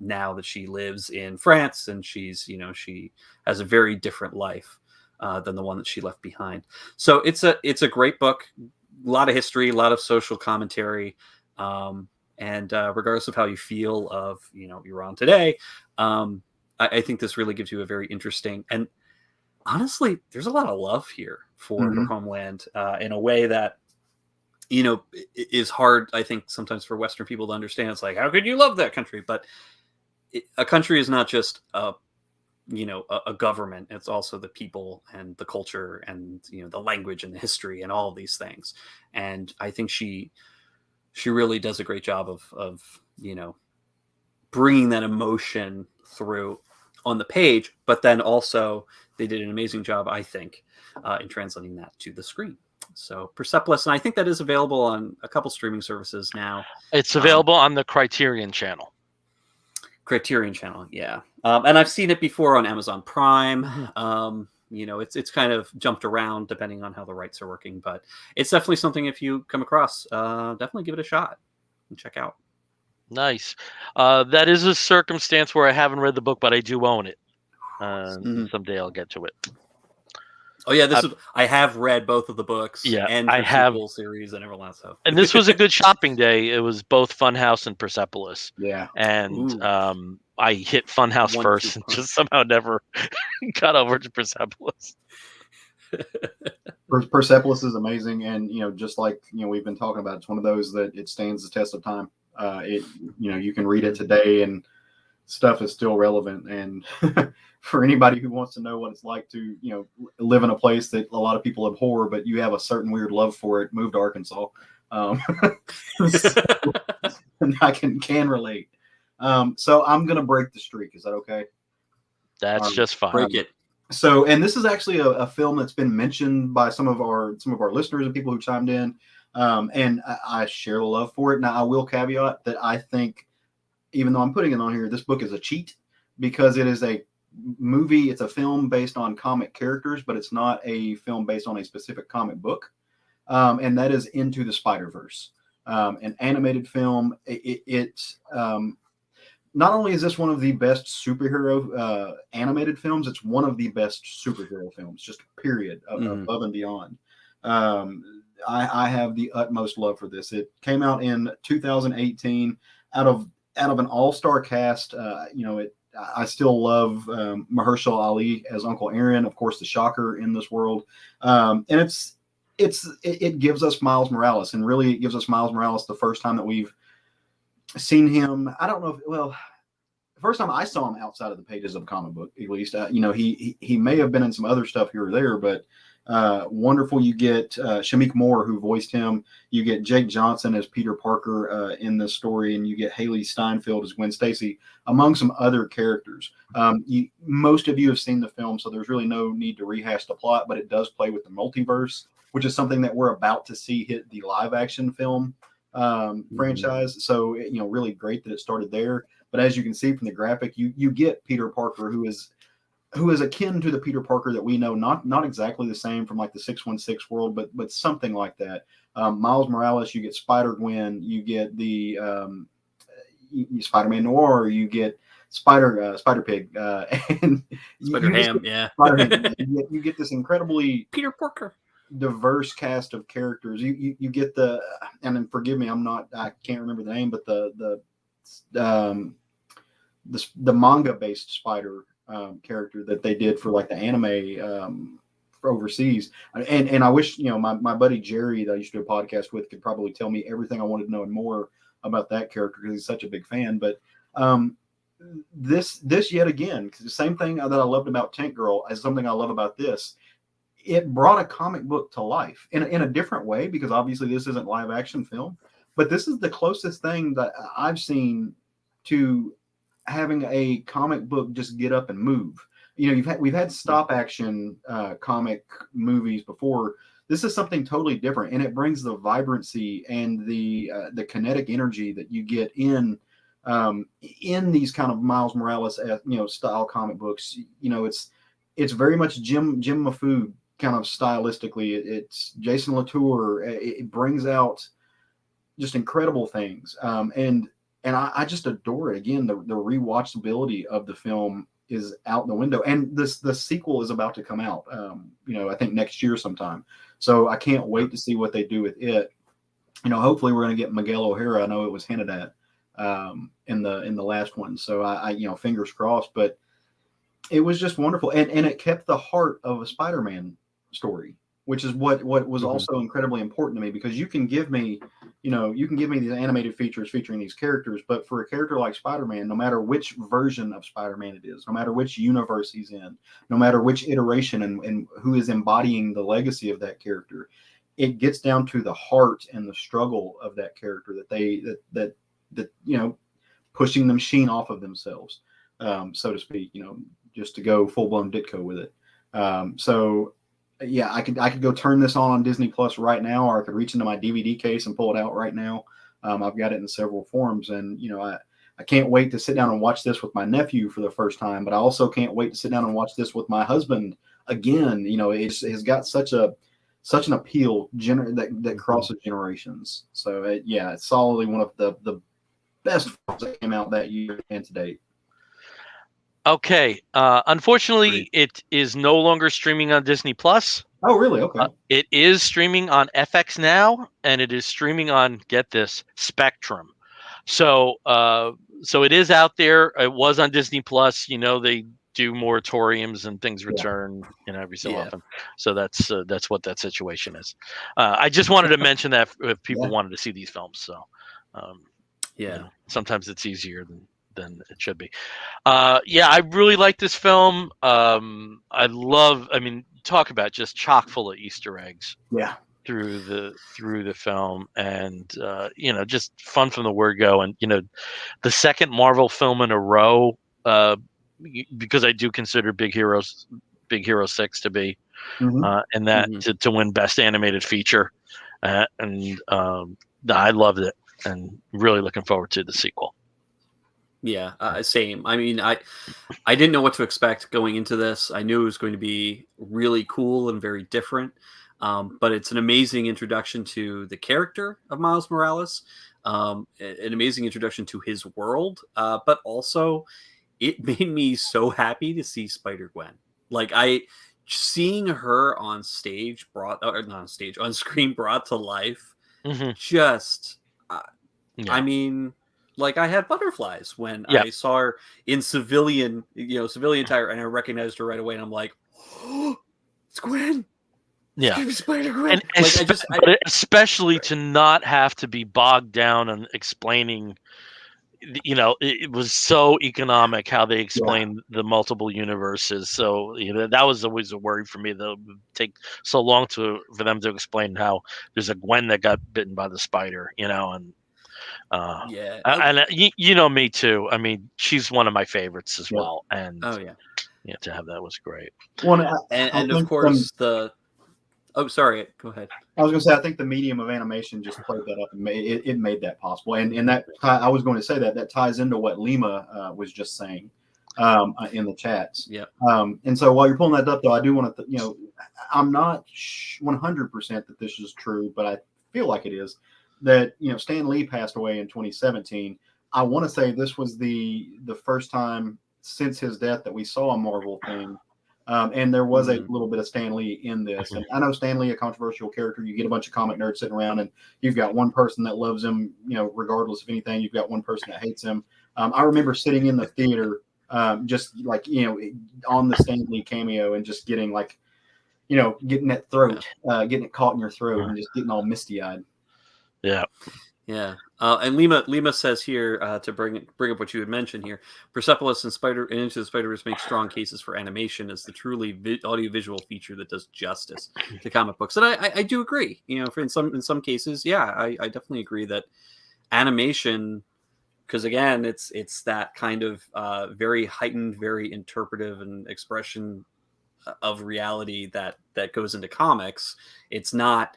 now that she lives in France, and she's she has a very different life than the one that she left behind. So it's a great book, a lot of history, a lot of social commentary. And regardless of how you feel of Iran today, I think this really gives you a very interesting, and honestly, there's a lot of love here for her homeland in a way that is hard, I think, sometimes for Western people to understand. It's like, how could you love that country? But a country is not just a government. It's also the people and the culture and the language and the history and all of these things. And I think she really does a great job of bringing that emotion through on the page, but then also they did an amazing job, I think, in translating that to the screen. So Persepolis, and I think that is available on a couple streaming services now.
It's available on the Criterion channel.
Yeah. And I've seen it before on Amazon Prime. It's kind of jumped around depending on how the rights are working, but it's definitely something, if you come across, definitely give it a shot and check out.
Nice. That is a circumstance where I haven't read the book, but I do own it. Someday I'll get to it.
Oh yeah, I have read both of the books.
Yeah,
and
I have
sequel series and everything else. So.
And this was a good shopping day. It was both Funhouse and Persepolis.
Yeah,
and I hit Funhouse first, and just somehow never got over to Persepolis.
Persepolis is amazing, and just like we've been talking about, it's one of those that it stands the test of time. You can read it today, and stuff is still relevant. And for anybody who wants to know what it's like to live in a place that a lot of people abhor, but you have a certain weird love for it, move to Arkansas. And I can relate. So I'm gonna break the streak. Is that okay?
That's just fine.
Break it.
So, and this is actually a film that's been mentioned by some of our listeners and people who chimed in. And I share the love for it. Now, I will caveat that I think, even though I'm putting it on here, this book is a cheat because it is a movie. It's a film based on comic characters, but it's not a film based on a specific comic book. And that is Into the Spider-Verse, an animated film. It's not only is this one of the best superhero animated films, it's one of the best superhero films, just period, above and beyond. I have the utmost love for this. It came out in 2018 out of an all-star cast. I still love Mahershala Ali as Uncle Aaron, of course, the Shocker in this world, and it gives us Miles Morales, and really it gives us Miles Morales the first time that we've seen him. I don't know if, well, the first time I saw him outside of the pages of a comic book, at least, he may have been in some other stuff here or there, but wonderful. You get Shamik Moore, who voiced him. You get Jake Johnson as Peter Parker in this story, and you get Haley Steinfeld as Gwen Stacy, among some other characters. Most of you have seen the film, so there's really no need to rehash the plot, but it does play with the multiverse, which is something that we're about to see hit the live-action film franchise. So, really great that it started there. But as you can see from the graphic, you get Peter Parker, who is akin to the Peter Parker that we know, not exactly the same from like the 616 world, but something like that. Miles Morales, you get Spider-Gwen, you get the Spider-Man Noir, you get Spider-Pig, and
Spider-Ham, yeah.
Spider-Ham. You get this incredibly
Peter Parker
diverse cast of characters. You get and then forgive me, I can't remember the name, but the manga based Spider character that they did for like the anime for overseas, and I wish my buddy Jerry that I used to do a podcast with could probably tell me everything I wanted to know and more about that character because he's such a big fan. But this yet again, the same thing that I loved about Tank Girl as something I love about this. It brought a comic book to life in a different way, because obviously this isn't live action film, but this is the closest thing that I've seen to having a comic book just get up and move. We've had stop action comic movies before. This is something totally different, and it brings the vibrancy and the kinetic energy that you get in these kind of Miles Morales style comic books. It's very much Jim Mahfood kind of stylistically. It's Jason Latour. It brings out just incredible things, and I just adore it. Again, the rewatchability of the film is out the window, and the sequel is about to come out. I think next year sometime. So I can't wait to see what they do with it. Hopefully we're going to get Miguel O'Hara. I know it was hinted at in the last one. So I fingers crossed. But it was just wonderful, and it kept the heart of a Spider-Man story, which is what was also incredibly important to me, because you can give me these animated features featuring these characters, but for a character like Spider-Man, no matter which version of Spider-Man it is, no matter which universe he's in, no matter which iteration and who is embodying the legacy of that character, it gets down to the heart and the struggle of that character that pushing the machine off of themselves, so to speak, just to go full-blown Ditko with it. So yeah, I could go turn this on Disney Plus right now, or I could reach into my DVD case and pull it out right now. I've got it in several forms, and I can't wait to sit down and watch this with my nephew for the first time. But I also can't wait to sit down and watch this with my husband again. It's got such an appeal that crosses generations. So it's solidly one of the best films that came out that year and to date.
Okay. Unfortunately, it is no longer streaming on Disney Plus.
Oh, really? Okay.
It is streaming on FX now, and it is streaming on, get this, Spectrum. So it is out there. It was on Disney Plus. They do moratoriums and things return, every so often. So that's what that situation is. I just wanted to mention that if people wanted to see these films. So sometimes it's easier than it should be. I really like this film. Talk about just chock full of Easter eggs.
Yeah.
Through the film, and just fun from the word go. And the second Marvel film in a row, because I do consider Big Hero 6 to be, and that to win Best Animated Feature. and I loved it, and really looking forward to the sequel.
Yeah, same. I mean, I didn't know what to expect going into this. I knew it was going to be really cool and very different, but it's an amazing introduction to the character of Miles Morales, an amazing introduction to his world, but also it made me so happy to see Spider-Gwen. Like seeing her on stage brought, or not on stage, on screen brought to life.
Mm-hmm.
Just,
Yeah.
I mean, like I had butterflies when
Yeah.
I saw her in civilian attire, and I recognized her right away, and I'm like, oh, it's Gwen.
Yeah,
Spider-Gwen.
and
Like,
especially to not have to be bogged down on explaining. It was so economic how they explained the multiple universes. So that was always a worry for me. That it would take so long for them to explain how there's a Gwen that got bitten by the spider. And
yeah,
me too. I mean, she's one of my favorites as well. And
oh yeah,
to have that was great.
Well,
and of course Oh, sorry. Go ahead.
I was going to say, I think the medium of animation just played that up and made that possible. And that I was going to say that ties into what Lima was just saying in the chats.
Yeah.
And so while you're pulling that up, though, I do want to, I'm not 100% that this is true, but I feel like it is that, Stan Lee passed away in 2017. I want to say this was the first time since his death that we saw a Marvel thing. And there was a little bit of Stan Lee in this. And I know Stan Lee, a controversial character. You get a bunch of comic nerds sitting around, and you've got one person that loves him, regardless of anything. You've got one person that hates him. I remember sitting in the theater, just like, on the Stan Lee cameo and just getting like, getting that throat, getting it caught in your throat and just getting all misty eyed.
Yeah.
Yeah. And Lima says here, to bring up what you had mentioned here, Persepolis and Into the Spider-Verse make strong cases for animation as the truly audiovisual feature that does justice to comic books. And I do agree. In some cases, yeah, I definitely agree that animation, because again, it's that kind of very heightened, very interpretive and expression of reality that goes into comics. It's not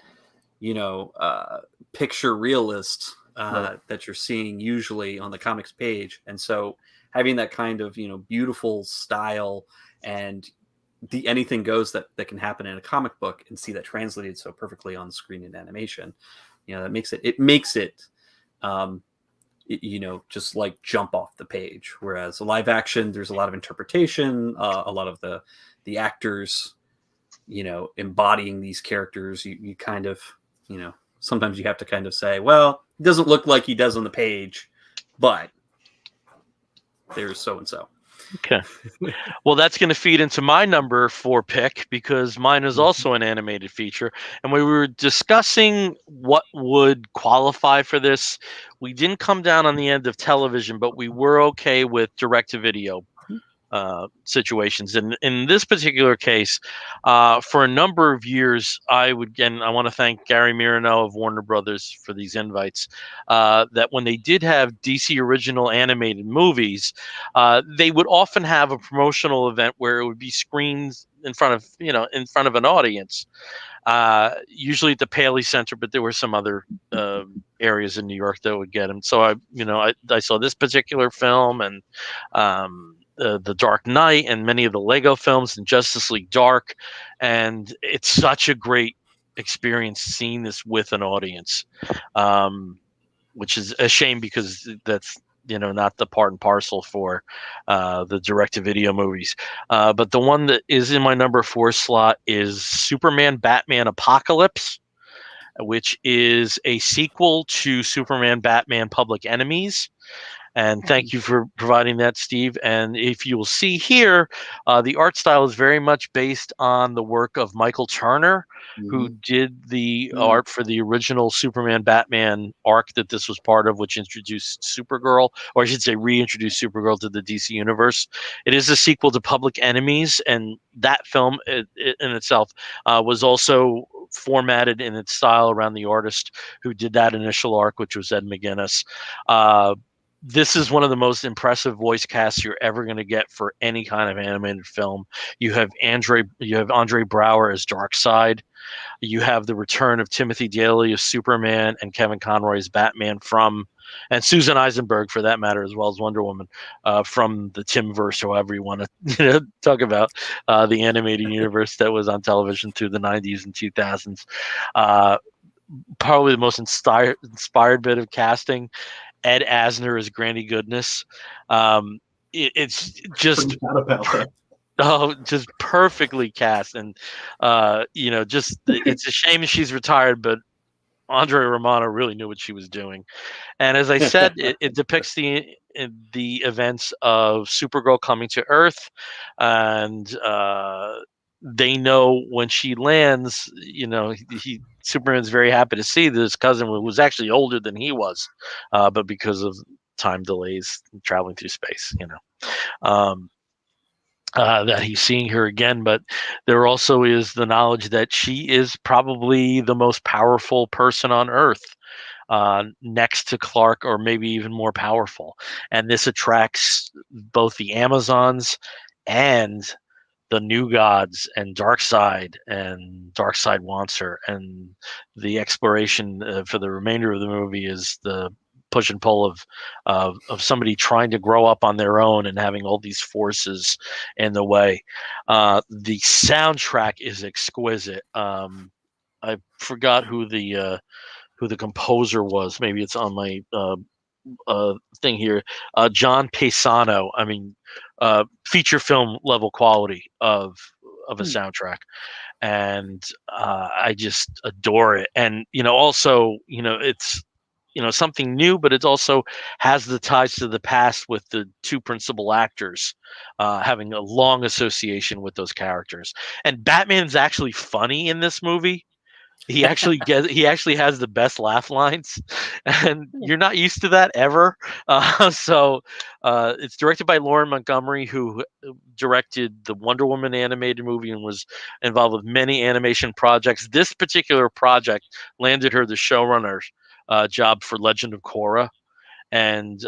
picture realist that you're seeing usually on the comics page. And so having that kind of, beautiful style and the anything goes that can happen in a comic book and see that translated so perfectly on screen in animation, that makes it, just like jump off the page. Whereas a live action, there's a lot of interpretation, a lot of the actors, embodying these characters. You kind of, sometimes you have to kind of say, well, it doesn't look like he does on the page, but there's so-and-so.
Okay. Well, that's going to feed into my number 4 pick, because mine is also an animated feature. And when we were discussing what would qualify for this, we didn't come down on the end of television, but we were okay with direct-to-video situations. And in this particular case, for a number of years, I want to thank Gary Mirano of Warner Brothers for these invites, that when they did have DC original animated movies, they would often have a promotional event where it would be screened in front of an audience, usually at the Paley Center, but there were some other areas in New York that would get them. So I saw this particular film, and The Dark Knight, and many of the Lego films, and Justice League Dark, and it's such a great experience seeing this with an audience, which is a shame because that's not the part and parcel for the direct-to-video movies. But the one that is in my number 4 slot is Superman Batman Apocalypse, which is a sequel to Superman Batman Public Enemies. And thank you for providing that, Steve. And if you will see here, the art style is very much based on the work of Michael Turner, who did the art for the original Superman Batman arc that this was part of, which introduced Supergirl, or I should say reintroduced Supergirl to the DC universe. It is a sequel to Public Enemies, and that film in itself was also formatted in its style around the artist who did that initial arc, which was Ed McGuinness. This is one of the most impressive voice casts you're ever going to get for any kind of animated film. You have Andre Braugher as Darkseid. You have the return of Timothy Daly as Superman and Kevin Conroy as Batman and Susan Eisenberg, for that matter, as well as Wonder Woman, from the Timverse, however you want to talk about the animated universe that was on television through the 90s and 2000s. Probably the most inspired bit of casting, Ed Asner as Granny Goodness. It's just just perfectly cast, and just it's a shame she's retired, but Andre Romano really knew what she was doing. And as I said, it depicts the events of Supergirl coming to Earth, and they know when she lands, Superman's very happy to see this cousin who was actually older than he was, but because of time delays traveling through space, that he's seeing her again. But there also is the knowledge that she is probably the most powerful person on Earth, next to Clark, or maybe even more powerful. And this attracts both the Amazons and the New Gods and Darkseid wants her. And the exploration for the remainder of the movie is the push and pull of somebody trying to grow up on their own and having all these forces in the way. The soundtrack is exquisite. I forgot who the composer was. Maybe it's on my thing here. John Paisano. I mean, feature film level quality of a soundtrack, and I just adore it. And also, it's something new, but it also has the ties to the past with the two principal actors having a long association with those characters. And Batman's actually funny in this movie. He actually has the best laugh lines, and you're not used to that ever. So it's directed by Lauren Montgomery, who directed the Wonder Woman animated movie and was involved with many animation projects. This particular project landed her the showrunner job for Legend of Korra, and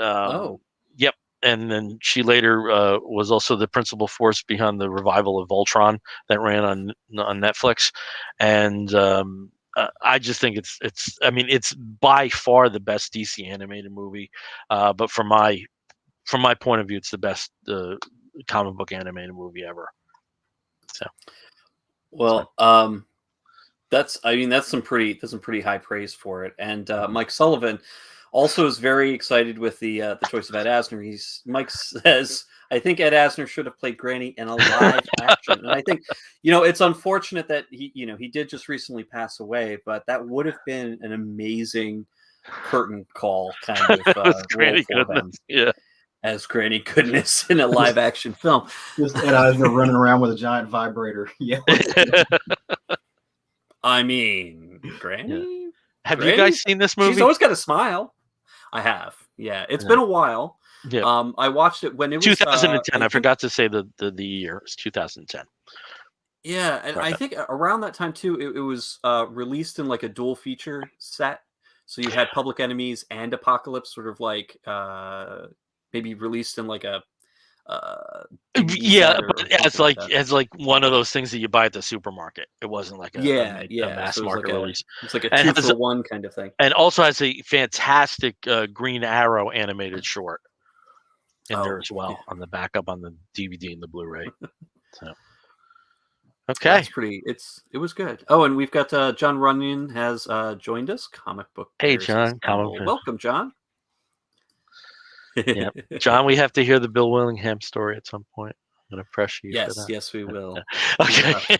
yep. And then she later was also the principal force behind the revival of Voltron that ran on Netflix. And I just think it's by far the best DC animated movie. But from my point of view, it's the best comic book animated movie ever. So,
that's some pretty high praise for it. And Mike Sullivan also is very excited with the choice of Ed Asner. Mike says, I think Ed Asner should have played Granny in a live action. And I think, it's unfortunate that he did just recently pass away, but that would have been an amazing curtain call kind of
Granny Goodness. Yeah.
As Granny Goodness in a live action film.
Just Ed Asner running around with a giant vibrator. Yeah.
I mean, Granny?
Yeah. Have you guys seen this movie?
She's always got a smile. I have. Yeah. It's been a while.
Yeah.
I watched it when it was
2010. I forgot to say the year. It's 2010.
Yeah, and I think around that time too, it was released in like a dual feature set. So you had Public Enemies and Apocalypse, sort of like maybe released in like a
it's like one of those things that you buy at the supermarket. It wasn't like a mass
so
market release.
It's like a 2-for-1 kind of thing.
And also has a fantastic Green Arrow animated short in there as well, on the backup on the DVD and the Blu-ray. So okay,
it was good. Oh, and we've got John Runyon has joined us. Comic book.
Hey, John.
Welcome, John.
Yeah, John, we have to hear the Bill Willingham story at some point. I'm going to pressure you for that.
Yes, we will.
Okay.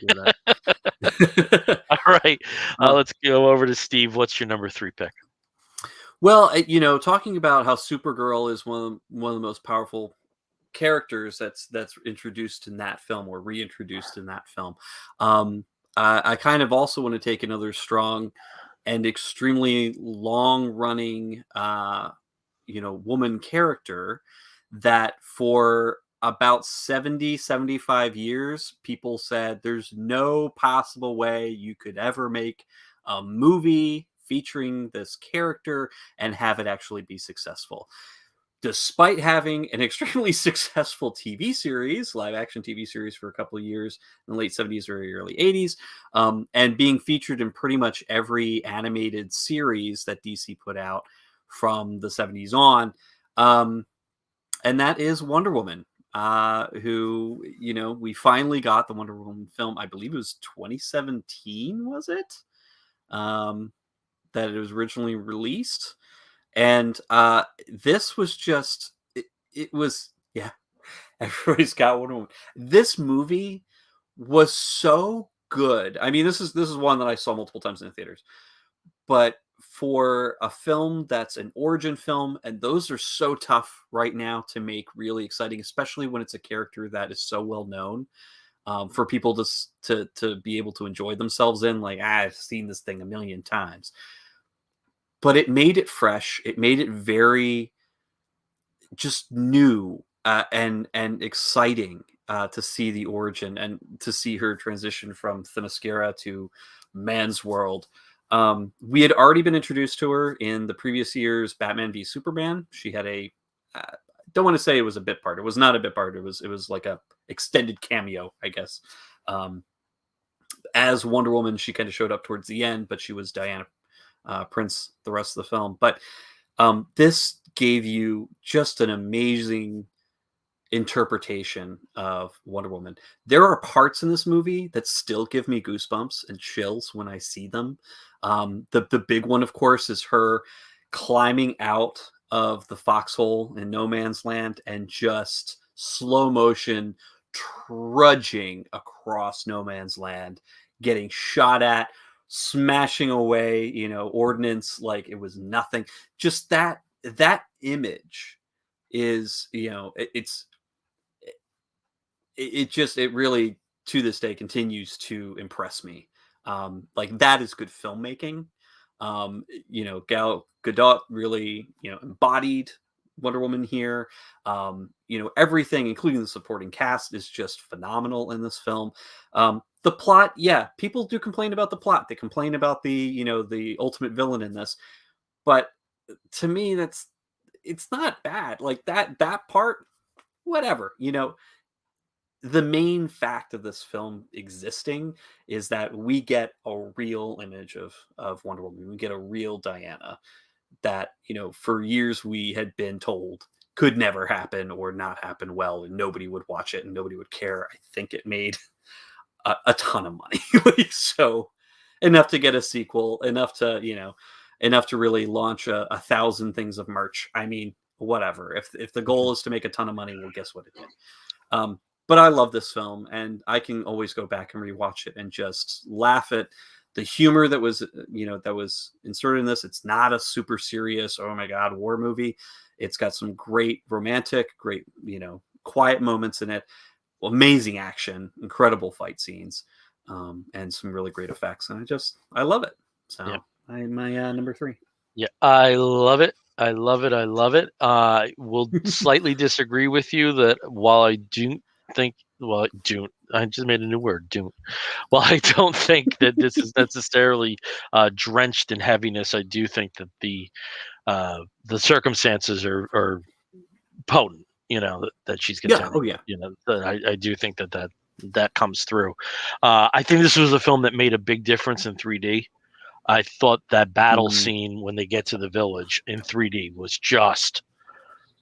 All right. Let's go over to Steve. What's your number 3 pick?
Well, talking about how Supergirl is one of the most powerful characters that's introduced in that film or reintroduced in that film. I kind of also want to take another strong and extremely long-running woman character that for about 75 years people said there's no possible way you could ever make a movie featuring this character and have it actually be successful. despite having an extremely successful TV series, live action TV series for a couple of years in the late 70s or early 80s, and being featured in pretty much every animated series that DC put out from the 70s on. And that is Wonder Woman, who, we finally got the Wonder Woman film. I believe it was 2017, was it? That it was originally released. And this was just, it was, everybody's got Wonder Woman. This movie was so good. I mean, this is one that I saw multiple times in the theaters. But for a film that's an origin film, and those are so tough right now to make really exciting, especially when it's a character that is so well known, for people to be able to enjoy themselves in. Like, I've seen this thing a million times. But it made it fresh. It made it very just new and exciting to see the origin and to see her transition from Themyscira to man's world. We had already been introduced to her in the previous year's Batman v Superman. She had a don't want to say it was a bit part. It was not a bit part. It was like a extended cameo, I guess. As Wonder Woman, she kind of showed up towards the end, but she was Diana Prince the rest of the film. But this gave you just an amazing interpretation of Wonder Woman. There are parts in this movie that still give me goosebumps and chills when I see them. The big one, of course, is her climbing out of the foxhole in no man's land and just slow motion trudging across no man's land, getting shot at, smashing away, ordnance like it was nothing. Just that image is, it really to this day continues to impress me. Like, that is good filmmaking. Gal Gadot really, embodied Wonder Woman here. Everything, including the supporting cast, is just phenomenal in this film. The plot, people do complain about the plot. They complain about the ultimate villain in this, but to me, it's not bad. Like that part, whatever. The main fact of this film existing is that we get a real image of Wonder Woman. We get a real Diana that, for years we had been told could never happen or not happen well, and nobody would watch it and nobody would care. I think it made a ton of money. So enough to get a sequel, enough to really launch a 1,000 things of merch. I mean, whatever. If the goal is to make a ton of money, well, guess what it did. But I love this film, and I can always go back and rewatch it and just laugh at the humor that was inserted in this. It's not a super serious, oh my God, war movie. It's got some great romantic, great, quiet moments in it. Amazing action, incredible fight scenes, and some really great effects. And I love it. So my number 3.
Yeah, I love it. I love it. I love it. I will slightly disagree with you that while I do think, I just made a new word, don't. Well, I don't think that this is necessarily drenched in heaviness. I do think that the circumstances are potent. That she's contending. I do think that comes through. I think this was a film that made a big difference in 3D. I thought that battle scene when they get to the village in 3D was just,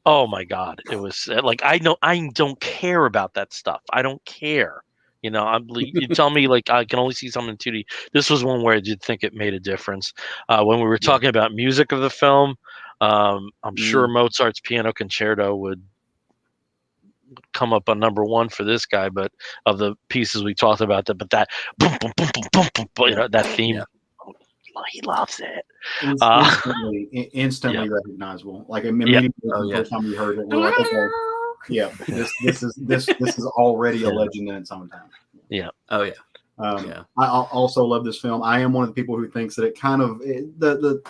oh my God! It was like, I don't care about that stuff. I don't care. You tell me, like, I can only see something in 2D. This was one where I did think it made a difference. When we were talking about music of the film, I'm sure Mozart's Piano Concerto would come up on number 1 for this guy, but of the pieces we talked about, that boom, boom, boom, boom, boom, boom, that theme, he loves it.
It's instantly recognizable. Like, immediately the first time we heard it, we're like, okay, yeah, this is already a legend in its own time.
Yeah.
Oh yeah.
I also love this film. I am one of the people who thinks that it kind of the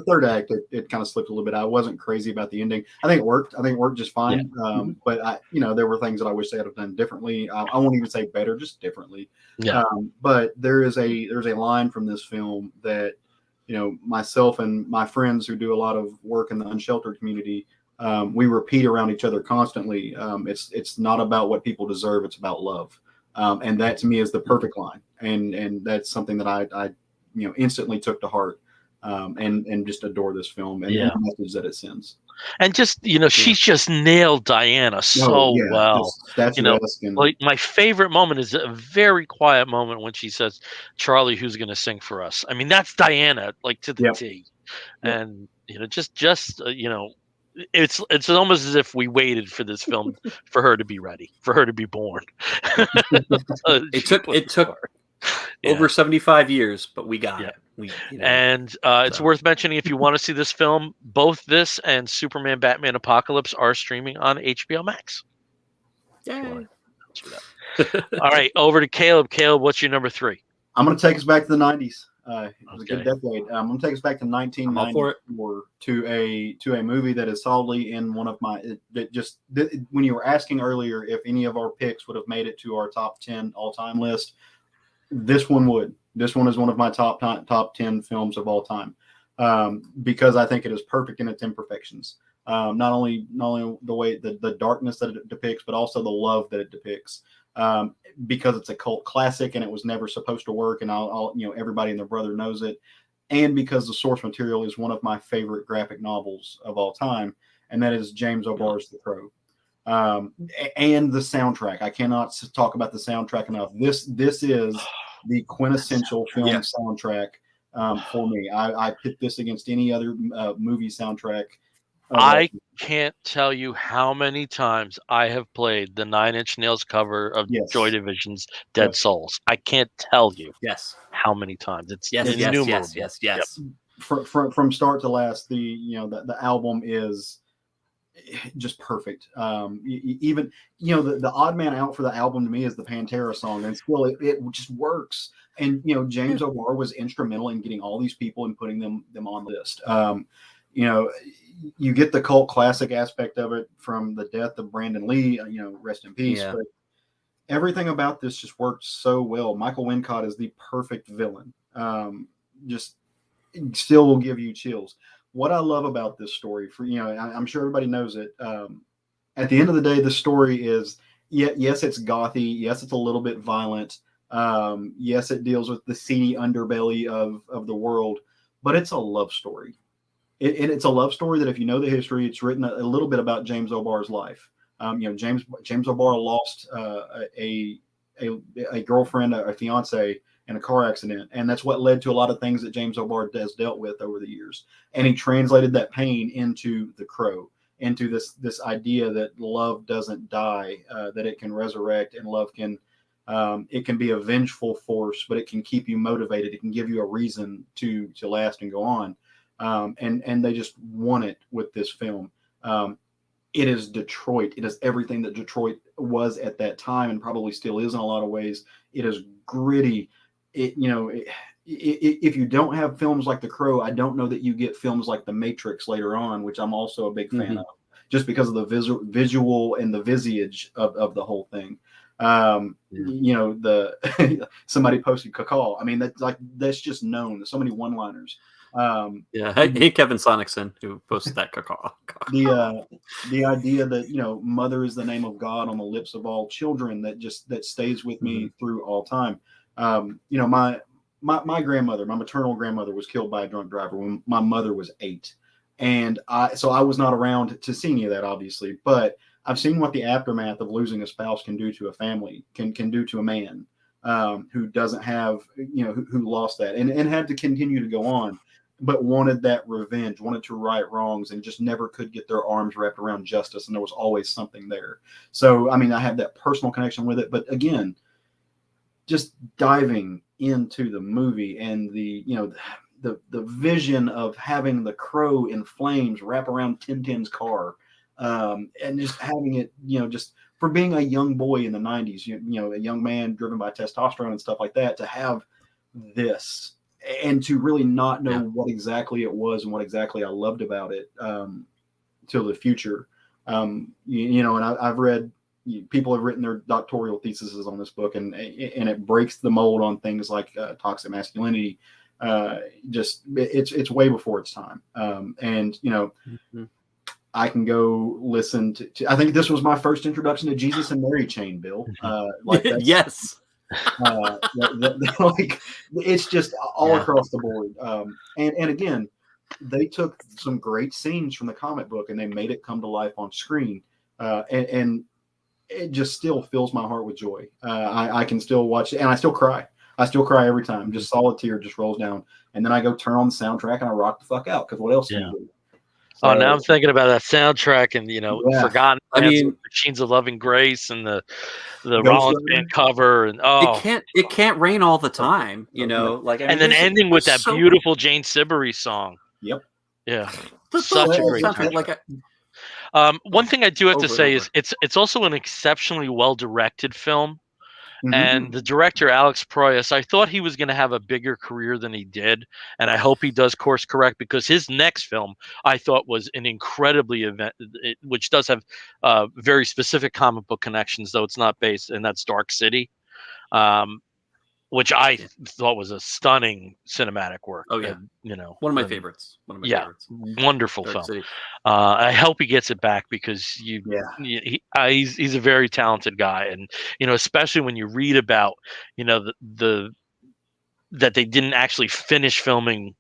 third act it kind of slipped a little bit. I wasn't crazy about the ending. I think it worked. I think it worked just fine. But there were things that I wish they had have done differently. I won't even say better, just differently.
Yeah.
But there's a line from this film that myself and my friends who do a lot of work in the unsheltered community We repeat around each other constantly. It's not about what people deserve; it's about love, and that to me is the perfect line, and that's something that I instantly took to heart, and just adore this film and the message that it sends.
And just she's just nailed Diana so well.
Just statuesque.
Like my favorite moment is a very quiet moment when she says, "Charlie, who's going to sing for us?" I mean, that's Diana, like to the T. And it's almost as if we waited for this film for her to be ready, for her to be born.
It took over 75 years, but we got it.
And it's worth mentioning, if you want to see this film, both this and Superman Batman Apocalypse are streaming on HBO Max.
Yay.
All right, over to Caleb. Caleb, what's your number 3?
I'm going to take us back to the 90s. It was a good decade. I'm going to take us back to 1994 to a movie that is solidly in one of my when you were asking earlier if any of our picks would have made it to our top 10 all-time list, this one would. This one is one of my top 10 films of all time, because I think it is perfect in its imperfections. Not only the way the darkness that it depicts, but also the love that it depicts. Because it's a cult classic and it was never supposed to work, and everybody and their brother knows it, and because the source material is one of my favorite graphic novels of all time, and that is James O'Barr's The Crow. And the soundtrack. I cannot talk about the soundtrack enough. This is the quintessential film soundtrack for me. I pit this against any other movie soundtrack.
I can't tell you how many times I have played the Nine Inch Nails cover of Joy Division's Dead Souls. I can't tell you how many times. It's innumerable.
Yes.
From start to last, the album is just perfect. Even the odd man out for the album to me is the Pantera song, and still it just works. And James O'Barr was instrumental in getting all these people and putting them on the list. You get the cult classic aspect of it from the death of Brandon Lee, rest in peace. But everything about this just works so well. Michael Wincott is the perfect villain. Just still will give you chills. What I love about this story, I'm sure everybody knows it. At the end of the day, the story is, yes, it's gothy. Yes, it's a little bit violent. Yes, it deals with the seedy underbelly of the world, but it's a love story. It's a love story that, if you know the history, it's written a little bit about James O'Barr's life. James O'Barr lost a girlfriend, a fiance, in a car accident, and that's what led to a lot of things that James O'Barr has dealt with over the years. And he translated that pain into The Crow, into this idea that love doesn't die, that it can resurrect, and love can it can be a vengeful force, but it can keep you motivated. It can give you a reason to last and go on. And they just won it with this film. It is Detroit. It is everything that Detroit was at that time, and probably still is in a lot of ways. It is gritty. If you don't have films like The Crow, I don't know that you get films like The Matrix later on, which I'm also a big fan of, just because of the visual and the visage of the whole thing. Somebody posted Cacao. I mean, that's just known. There's so many one-liners.
Hey, Kevin Sonicson, who posted that Cacao.
The idea that mother is the name of God on the lips of all children, that stays with me through all time. My grandmother, my maternal grandmother, was killed by a drunk driver when my mother was 8, and I was not around to see any of that, obviously, but I've seen what the aftermath of losing a spouse can do to a family, can do to a man who doesn't have, who lost that and had to continue to go on, but wanted that revenge, wanted to right wrongs, and just never could get their arms wrapped around justice. And there was always something there. So, I mean, I have that personal connection with it. But again, just diving into the movie and the vision of having the Crow in flames wrap around Tintin's car, and just having it, just for being a young boy in the 90s, a young man driven by testosterone and stuff like that, to have this and to really not know what exactly it was and what exactly I loved about it till the future. And I've read, people have written their doctoral theses on this book, and it breaks the mold on things like toxic masculinity. It's way before its time. I can go listen to. I think this was my first introduction to Jesus and Mary Chain, Bill.
Yes.
Like it's just all across the board. And again, they took some great scenes from the comic book and they made it come to life on screen. And it just still fills my heart with joy. I can still watch it and I still cry. I still cry every time. Just solid tear just rolls down. And then I go turn on the soundtrack and I rock the fuck out because what else can you do?
So, now I'm thinking about that soundtrack and, Forgotten Machines of Loving Grace and the Rollins Band cover. And
it can't rain all the time,
and then ending with that beautiful Jane Siberry song.
Yep.
Yeah. Such a great soundtrack. One thing I do have to say is it's also an exceptionally well-directed film. Mm-hmm. And the director, Alex Proyas, I thought he was going to have a bigger career than he did. And I hope he does course correct because his next film, I thought, was an incredibly which does have very specific comic book connections, though it's not based, and that's Dark City, which I thought was a stunning cinematic work.
Oh, yeah. One of my favorites.
Wonderful Dark film. City. I hope he gets it back because he's a very talented guy, and especially when you read about the that they didn't actually finish filming,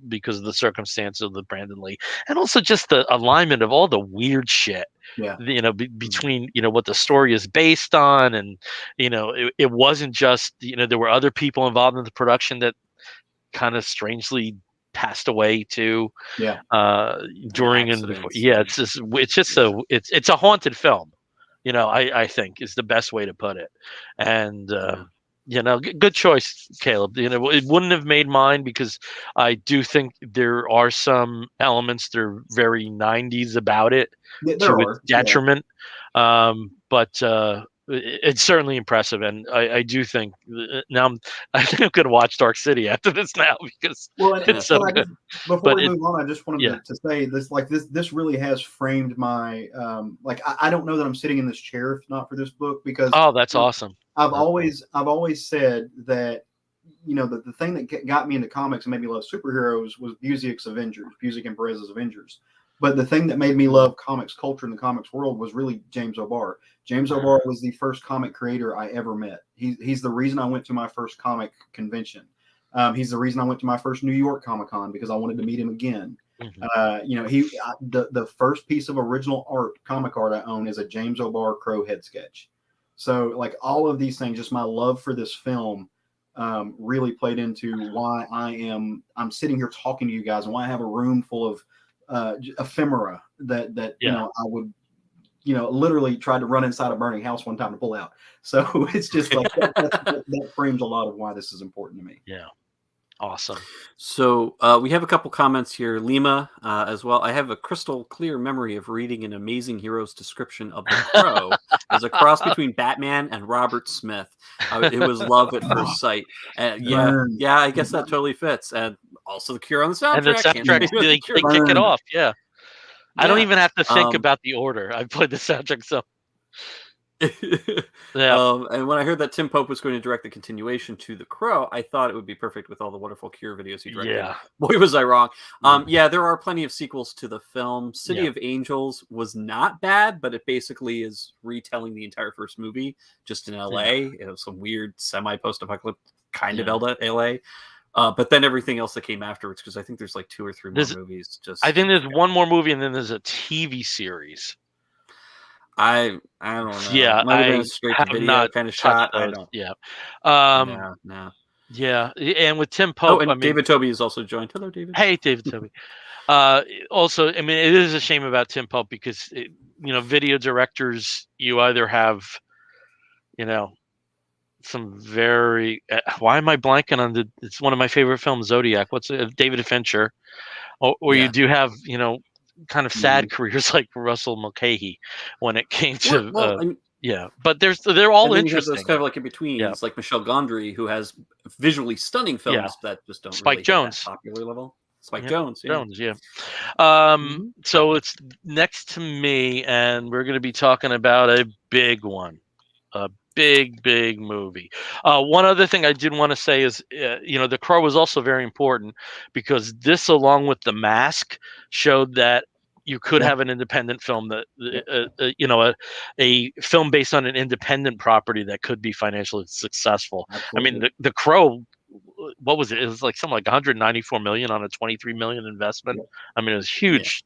because of the circumstance of the Brandon Lee, and also just the alignment of all the weird shit. Between what the story is based on, and it wasn't just there were other people involved in the production that kind of strangely passed away too. During and before. It's a haunted film. I think is the best way to put it, and. Good choice, Caleb. It wouldn't have made mine because I do think there are some elements that are very 90s about it to its detriment. But it's certainly impressive, and I do think now I think I'm going to watch Dark City after this now because it's so good.
Before we move on, I just wanted to say this: this really has framed my I don't know that I'm sitting in this chair if not for this book because
that's awesome.
I've always said that the thing that got me into comics and made me love superheroes was Busiek's Avengers, Busiek and Perez's Avengers. But the thing that made me love comics culture in the comics world was really James O'Barr. James O'Barr was the first comic creator I ever met. He's the reason I went to my first comic convention. He's the reason I went to my first New York Comic Con because I wanted to meet him again. Mm-hmm. The first piece of original comic art I own is a James O'Barr Crow head sketch. So all of these things, just my love for this film really played into why I'm sitting here talking to you guys and why I have a room full of ephemera that I would literally tried to run inside a burning house one time to pull out. So it's just that frames a lot of why this is important to me.
Yeah. Awesome.
So we have a couple comments here. Lima as well. I have a crystal clear memory of reading an Amazing Heroes description of the Crow as a cross between Batman and Robert Smith. It was love at first sight. I guess that totally fits. And also the Cure on the soundtrack.
And the soundtrack, they kick it off. Yeah. I don't even have to think about the order. I've played the soundtrack so.
And when I heard that Tim Pope was going to direct the continuation to The Crow, I thought it would be perfect with all the wonderful Cure videos he directed.
Yeah.
Boy, was I wrong. There are plenty of sequels to the film. City of Angels was not bad, but it basically is retelling the entire first movie just in LA. It was some weird semi-post-apocalyptic kind of LA. But then everything else that came afterwards, because I think there's 2 or 3 more movies.
I think there's one more movie, and then there's a TV series.
I don't know.
Yeah, I have not
kind of shot.
I don't. Yeah.
No.
Yeah, and with Tim Pope,
and David Tobey is also joined. Hello, David.
Hey, David Tobey. Also, it is a shame about Tim Pope because video directors, you either have, some very. Why am I blanking on it's one of my favorite films, Zodiac. What's it? David Fincher, or you do have kind of sad careers like Russell Mulcahy when it came to but they're all interesting.
There's kind of in between. It's like Michel Gondry, who has visually stunning films that just don't
Spike
really
Jonze
hit that popular level. Spike Jonze.
So it's next to me, and we're going to be talking about a big one, a big movie. One other thing I did want to say is, The Crow was also very important because this, along with The Mask, showed that you could
Yeah.
have an independent film that a film based on an independent property that could be financially successful.
Absolutely.
I mean, the Crow, what was it? It was like something like 194 million on a 23 million investment.
Yeah.
I mean, it was huge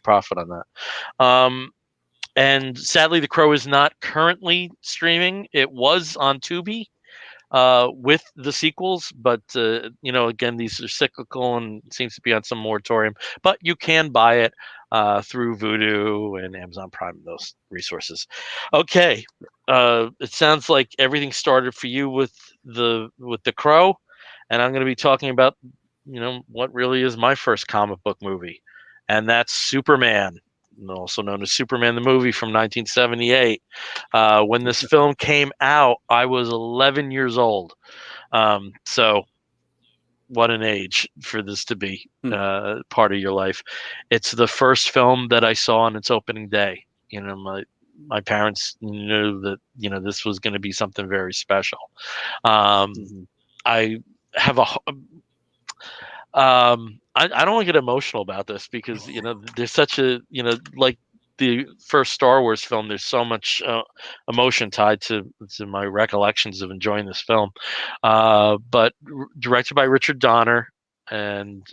profit on that. And sadly, The Crow is not currently streaming. It was on Tubi with the sequels, but again, these are cyclical and seems to be on some moratorium. But you can buy it through Vudu and Amazon Prime, those resources. Okay, it sounds like everything started for you with the Crow, and I'm going to be talking about what really is my first comic book movie, and that's Superman, also known as Superman the movie from 1978. When this film came out, I was 11 years old. So what an age for this to be part of your life. It's the first film that I saw on its opening day. My parents knew that this was going to be something very special. I have I don't want to get emotional about this because there's such a like the first Star Wars film. There's so much emotion tied to my recollections of enjoying this film. But directed by Richard Donner and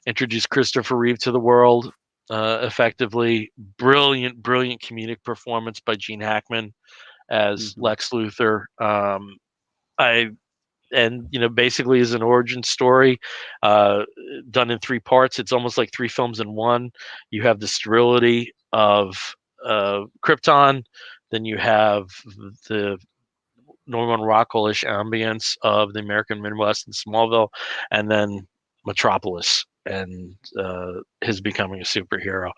introduced Christopher Reeve to the world effectively. Brilliant comedic performance by Gene Hackman as Lex Luthor. Basically is an origin story done in 3 parts. It's almost like 3 films in one. You have the sterility of Krypton, then you have the Norman Rockwell-ish ambience of the American Midwest and Smallville, and then Metropolis and his becoming a superhero.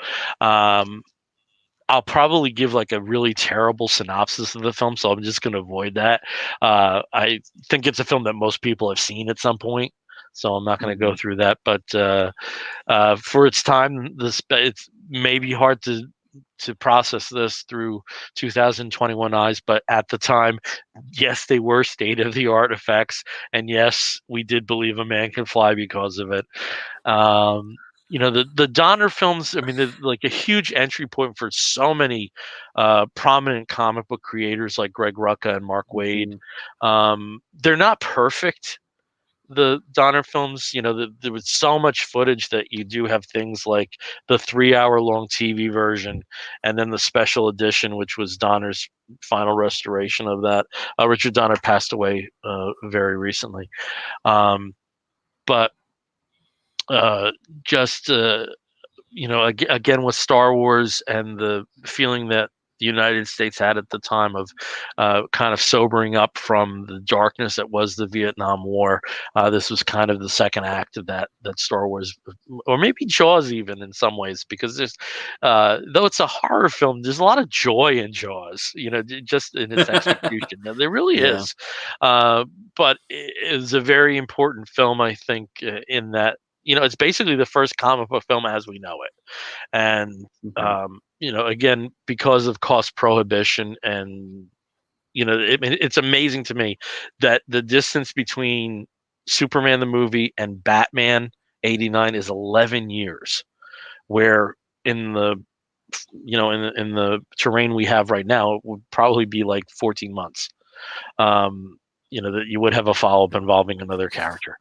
I'll probably give like a really terrible synopsis of the film, so I'm just going to avoid that. I think it's a film that most people have seen at some point, so I'm not going to go through that. But for its time, it's maybe hard to process this through 2021 eyes, but at the time, yes, they were state-of-the-art effects, and yes, we did believe a man can fly because of it. The Donner films, I mean, they're like a huge entry point for so many prominent comic book creators like Greg Rucka and Mark Waid. They're not perfect, the Donner films. There was so much footage that you do have things like the 3-hour-long TV version and then the special edition, which was Donner's final restoration of that. Richard Donner passed away very recently. But again with Star Wars and the feeling that the United States had at the time of kind of sobering up from the darkness that was the Vietnam War. This was kind of the second act of that Star Wars, or maybe Jaws even in some ways, because there's though it's a horror film, there's a lot of joy in Jaws, just in its execution. Now, there really is. But it is a very important film, I think, in that it's basically the first comic book film as we know it. And, again, because of cost prohibition and, it's amazing to me that the distance between Superman the movie and Batman 89 is 11 years, where in the, in the terrain we have right now, it would probably be like 14 months. That you would have a follow-up involving another character.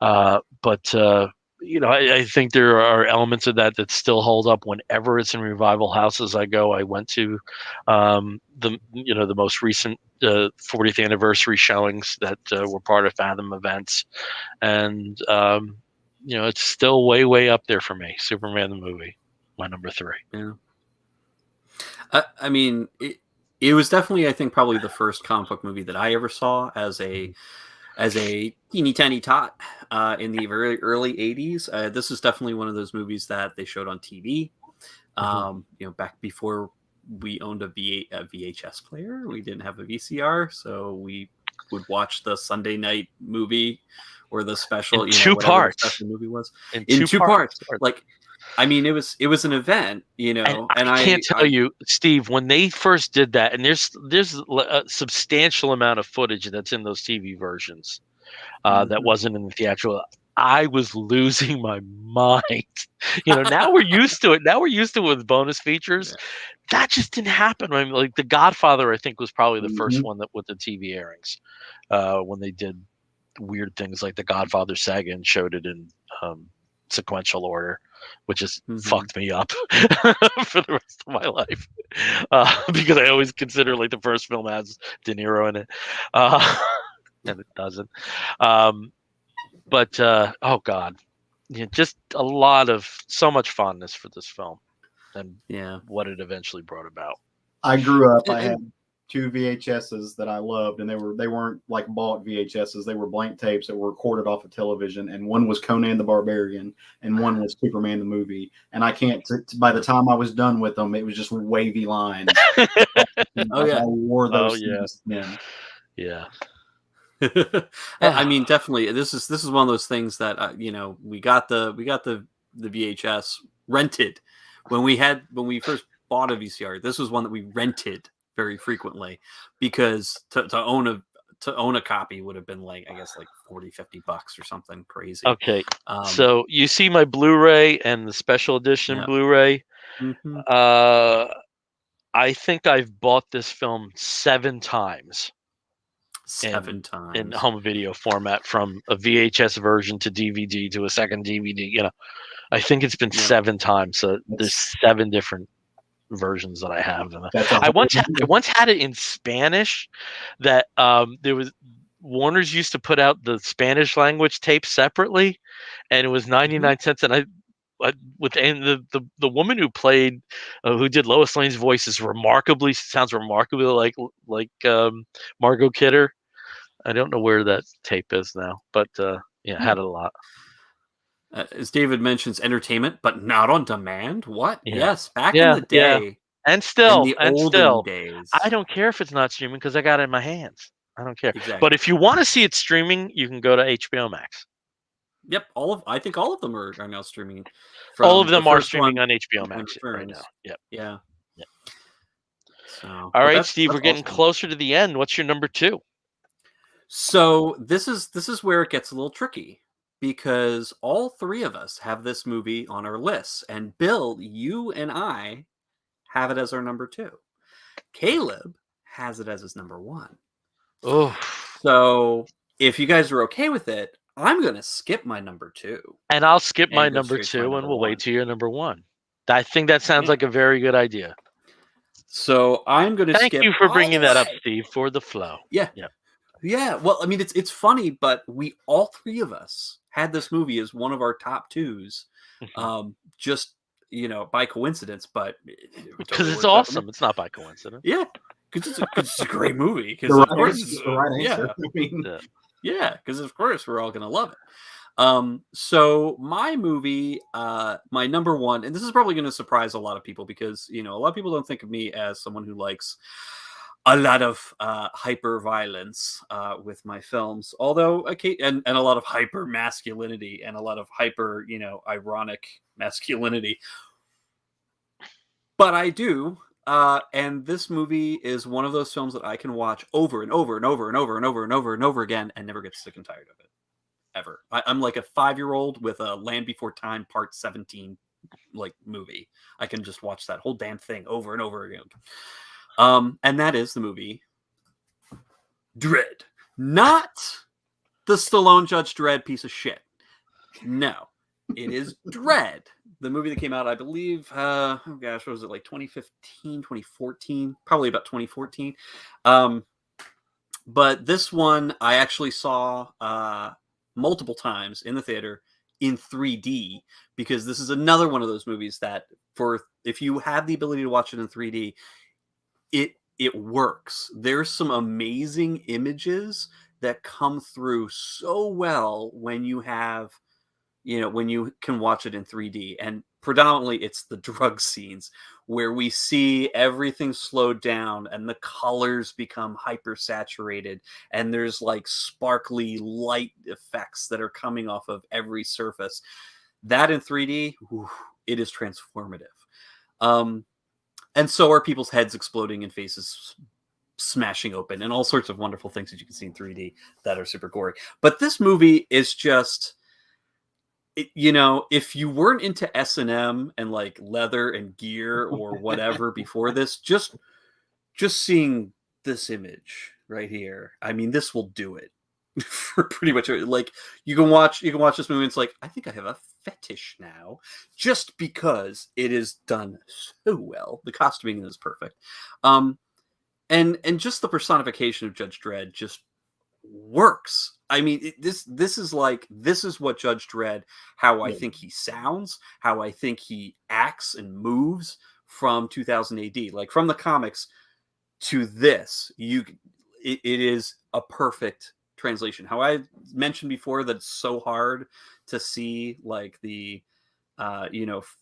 I think there are elements of that still hold up whenever it's in revival houses I go. I went to the most recent 40th anniversary showings that were part of Fathom events, and it's still way up there for me. Superman the movie, my number 3.
Yeah. I mean, it was definitely, I think, probably the first comic book movie that I ever saw as a teeny tiny tot in the very early 80s. This is definitely one of those movies that they showed on TV. Back before we owned a VHS player, we didn't have a VCR, so we would watch the Sunday night movie or the special
in 2 parts.
The special movie was
in
2 parts. Like, I mean, it was an event, and I can't
tell you, Steve, when they first did that, and there's a substantial amount of footage that's in those TV versions that wasn't in the theatrical. I was losing my mind. Now we're used to it. Now we're used to it with bonus features.
Yeah.
That just didn't happen. I mean, like The Godfather, I think, was probably the first
Mhm.
one that with the TV airings, when they did weird things like the Godfather saga and showed it in sequential order, which just fucked me up for the rest of my life, because I always consider like the first film has De Niro in it, and it doesn't. But oh god, just so much fondness for this film and what it eventually brought about.
I grew up. I had 2 VHSs that I loved, and they weren't like bought VHSs. They were blank tapes that were recorded off of television, and one was Conan the Barbarian, and one was Superman the movie. And I can't. By the time I was done with them, it was just wavy lines.
Oh yeah,
I wore those things then.
Yeah.
I mean, definitely. This is one of those things that we got the VHS rented when we first bought a VCR. This was one that we rented very frequently because to own a copy would have been like, I guess, like $40-$50 or something crazy.
Okay, so you see my Blu-ray and the special edition Blu-ray.
Mm-hmm.
I think I've bought this film 7 times.
7 times
in home video format, from a VHS version to DVD to a second DVD. I think it's been 7 times. So there's 7 different versions that I have. I once had it in Spanish. That there was Warner's used to put out the Spanish language tape separately, and it was 99 cents. And the woman who played who did Lois Lane's voice sounds remarkably like Margot Kidder. I don't know where that tape is now, but had it a lot.
As David mentions, entertainment, but not on demand. What?
Yeah.
Yes, back in the day,
and still,
in the olden days,
I don't care if it's not streaming because I got it in my hands. I don't care.
Exactly.
But if you want to see it streaming, you can go to HBO Max.
Yep, I think all of them are now streaming.
All of them are streaming on HBO Max right now. Yep.
Yeah. So,
all right, Steve, we're getting closer to the end. What's your number 2?
So this is where it gets a little tricky, because all 3 of us have this movie on our lists, and Bill, you and I have it as our number 2. Caleb has it as his number 1.
Oh,
so if you guys are okay with it, I'm going to skip my number 2.
And I'll skip my number 2, and we'll wait till your number 1. I think that sounds like a very good idea.
So I'm going to skip.
Thank you for bringing that up, Steve, for the flow.
Yeah. Yeah. Well, I mean, it's funny, but we all 3 of us had this movie as one of our top 2s, just by coincidence, but
because it's awesome. It's not by coincidence.
Yeah, because it's a great movie. Because
of course, it's the right answer.
Yeah, because of course we're all gonna love it. So my movie, my number 1, and this is probably going to surprise a lot of people, because a lot of people don't think of me as someone who likes a lot of hyper violence with my films, although and a lot of hyper masculinity and a lot of hyper ironic masculinity, but I do. And this movie is one of those films that I can watch over and over and over and over and over and over and over again and never get sick and tired of it. Ever. I'm like a 5-year-old with a Land Before Time Part 17 movie. I can just watch that whole damn thing over and over again. And that is the movie Dredd. Not the Stallone Judge Dredd piece of shit. No. It is Dredd. The movie that came out, I believe, what was it, like 2015, 2014? Probably about 2014. But this one I actually saw multiple times in the theater in 3D, because this is another one of those movies that, if you have the ability to watch it in 3D, it works. There's some amazing images that come through so well when you have, when you can watch it in 3D. And predominantly it's the drug scenes where we see everything slowed down and the colors become hyper saturated, and there's like sparkly light effects that are coming off of every surface. That in 3D, it is transformative. And so are people's heads exploding and faces smashing open and all sorts of wonderful things that you can see in 3D that are super gory. But this movie is just, if you weren't into S&M and like leather and gear or whatever before this, just seeing this image right here, I mean, this will do it for pretty much. Like, you can watch this movie and it's like, I think I have a fetish now, just because it is done so well. The costuming is perfect. And just the personification of Judge Dredd just works. I mean, this is what Judge Dredd, how I think he sounds, how I think he acts and moves from 2000 AD, like from the comics to this. It is a perfect translation. How I mentioned before that it's so hard to see like the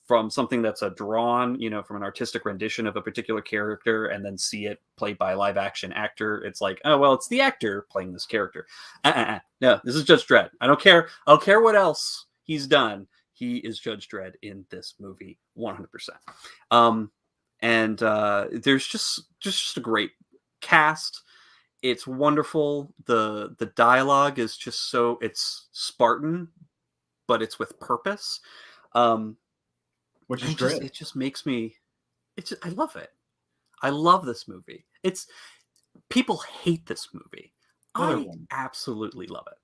from something that's a drawn, from an artistic rendition of a particular character and then see it played by a live action actor. It's like, oh, well, it's the actor playing this character. No, this is Judge Dredd. I don't care what else he's done. He is Judge Dredd in this movie 100%. And there's just a great cast. It's wonderful. The dialogue is just so, it's Spartan, but it's with purpose.
Which is great.
It just makes me, I love it. I love this movie. People hate this movie. I absolutely love it.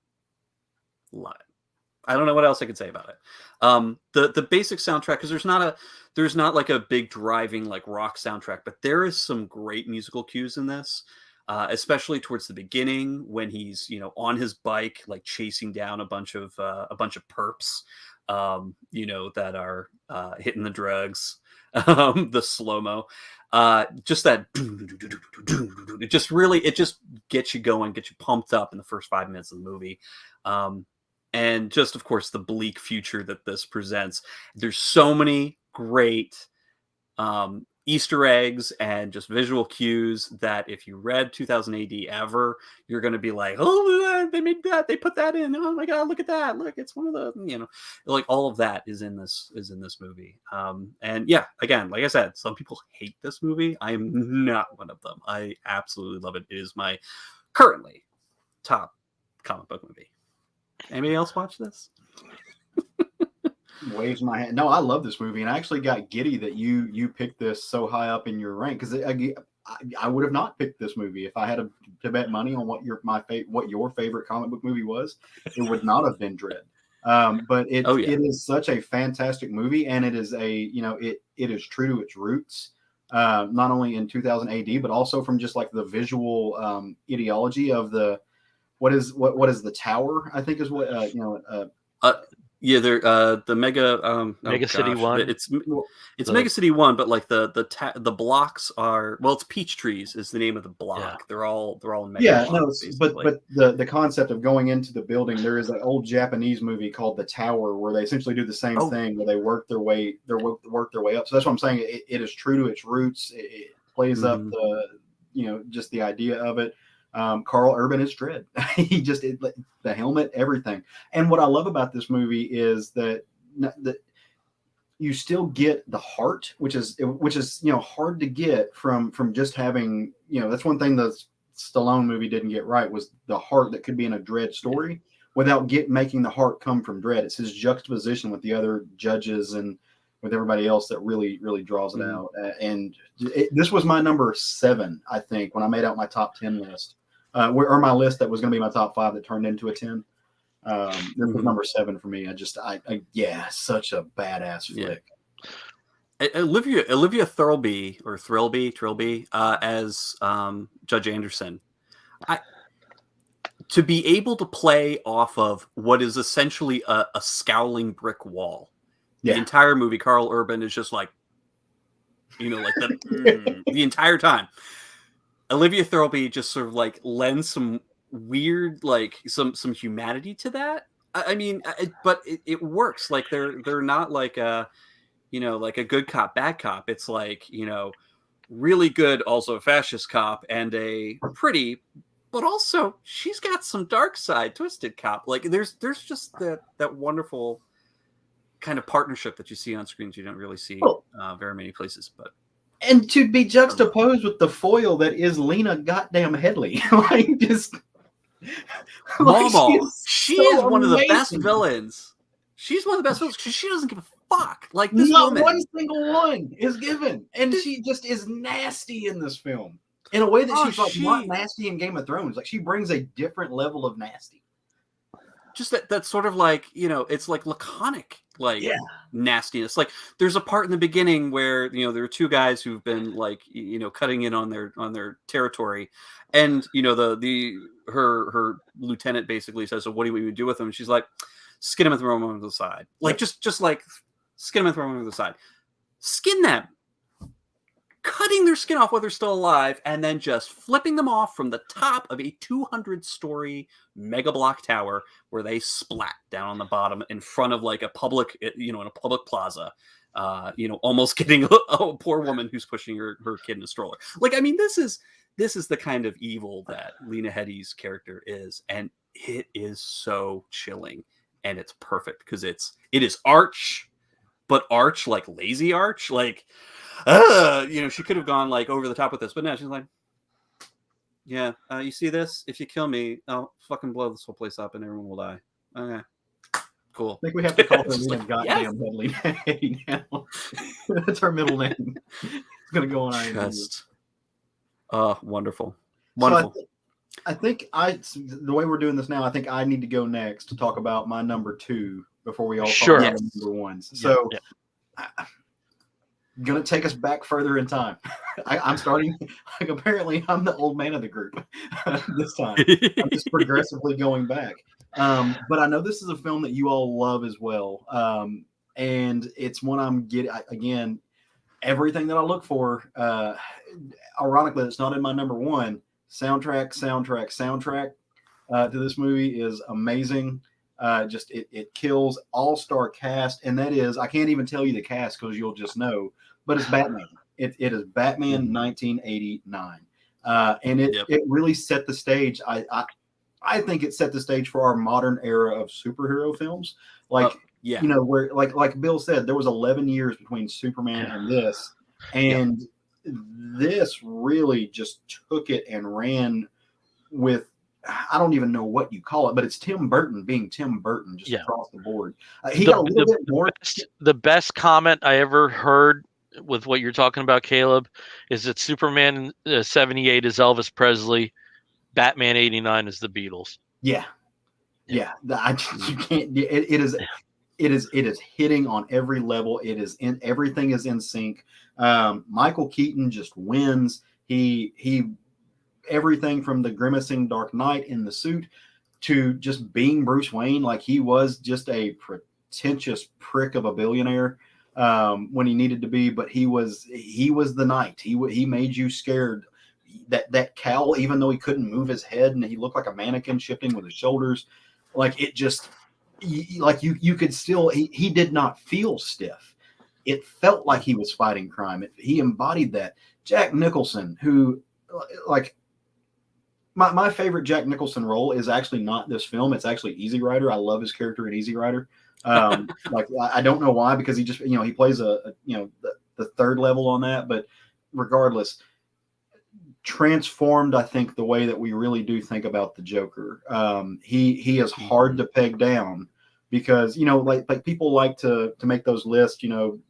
Love it. I don't know what else I can say about it. The basic soundtrack, because there's not like a big driving like rock soundtrack, but there is some great musical cues in this. Especially towards the beginning when he's on his bike, like chasing down a bunch of perps, that are hitting the drugs, the slow-mo, just that, it just gets you going, gets you pumped up in the first 5 minutes of the movie. And just, of course, the bleak future that this presents. There's so many great Easter eggs and just visual cues that if you read 2000 AD ever, you're going to be like, oh, they made that, they put that in. Oh my God, look at that. Look, it's one of the, like all of that is in this movie. And yeah, again, like I said, some people hate this movie. I am not one of them. I absolutely love it. It is my currently top comic book movie. Anybody else watch this?
Waves my hand. No, I love this movie, and I actually got giddy that you picked this so high up in your rank, because I would have not picked this movie if I had to bet money on what your favorite comic book movie was. It would not have been Dredd. But it is such a fantastic movie, and it is it is true to its roots, not only in 2000 AD, but also from just like the visual ideology of what is the tower, I think is what
yeah, they're the Mega
City 1.
It's Mega City 1, but like the blocks are, well, it's Peach Trees is the name of the block. Yeah. They're all in Mega blocks,
but the concept of going into the building, there is an old Japanese movie called The Tower where they essentially do the same thing, where they work their way up. So that's what I'm saying. It is true to its roots. It plays up the just the idea of it. Carl Urban is Dredd. He just the helmet, everything. And what I love about this movie is that you still get the heart, which is hard to get from just having that's one thing the Stallone movie didn't get right, was the heart that could be in a Dredd story without making the heart come from Dredd. It's his juxtaposition with the other judges and with everybody else that really draws it out. And this was my number 7, I think, when I made out my top 10 list. Or my list that was going to be my top 5 that turned into a 10. This was number 7 for me. Such a badass flick.
Olivia Thirlby as Judge Anderson. To be able to play off of what is essentially a scowling brick wall. The entire movie, Carl Urban is just like, like the entire time. Olivia Thirlby just sort of like lends some weird, like some humanity to that. I mean, but it works. Like they're not like like a good cop, bad cop. It's like, really good, also a fascist cop, and a pretty, but also she's got some dark side, twisted cop. Like there's just that wonderful kind of partnership that you see on screens you don't really see very many places, but.
And to be juxtaposed with the foil that is Lena goddamn Headley.
Mama, she is one of the best villains. She's one of the best villains because she doesn't give a fuck. Like this
Not
woman,
one single one is given, and she just is nasty in this film in a way that she's like not nasty in Game of Thrones. Like she brings a different level of nasty.
Just that sort of like, it's like laconic, like nastiness. Like there's a part in the beginning where there are two guys who've been like cutting in on their territory, and her lieutenant basically says, "So what do we do with them?" And she's like, "Skin them and throw them over the side." Like just like skin them and throw them over the side. Skin them. Cutting their skin off while they're still alive, and then just flipping them off from the top of a 200-story mega block tower where they splat down on the bottom in front of like a public, in a public plaza, almost getting a poor woman who's pushing her kid in a stroller. Like, I mean, this is the kind of evil that Lena Headey's character is, and it is so chilling, and it's perfect because it is arch, but arch like lazy arch, like. She could have gone like over the top with this, but no, she's like, yeah, you see this? If you kill me, I'll fucking blow this whole place up and everyone will die. Okay, cool.
I think we have to call her Lena goddamn Headley now. That's her middle name. It's gonna go on IMDb.
Wonderful.
So I think the way we're doing this now, I think I need to go next to talk about my number 2 before we all talk about number 1s. So. Gonna take us back further in time. I'm starting like apparently I'm the old man of the group this time. I'm just progressively going back. But I know this is a film that you all love as well. And it's one I'm getting again, everything that I look for. Ironically, it's not in my number 1. Soundtrack to this movie is amazing. Just it kills. All-star cast, and that is I can't even tell you the cast because you'll just know. But it's Batman. It is Batman 1989, and it really set the stage. I think it set the stage for our modern era of superhero films. Like where like Bill said, there was 11 years between Superman and this, and this really just took it and ran with. I don't even know what you call it, but it's Tim Burton being Tim Burton just across the board. He got a little bit more.
The best comment I ever heard with what you're talking about, Caleb, is that Superman 78 is Elvis Presley, Batman 89 is the Beatles.
Yeah. You can't. It is hitting on every level. Everything is in sync. Michael Keaton just wins. He. Everything from the grimacing Dark Knight in the suit to just being Bruce Wayne, like he was just a pretentious prick of a billionaire when he needed to be, but he was the knight. He made you scared. That cowl, even though he couldn't move his head and he looked like a mannequin shifting with his shoulders, like it just like you could still he did not feel stiff. It felt like he was fighting crime. He embodied that. Jack Nicholson, who like. My favorite Jack Nicholson role is actually not this film. It's actually Easy Rider. I love his character in Easy Rider. Like I don't know why, because he just he plays the third level on that. But regardless, transformed I think the way that we really do think about the Joker. He is hard to peg down because like people like to make those lists. You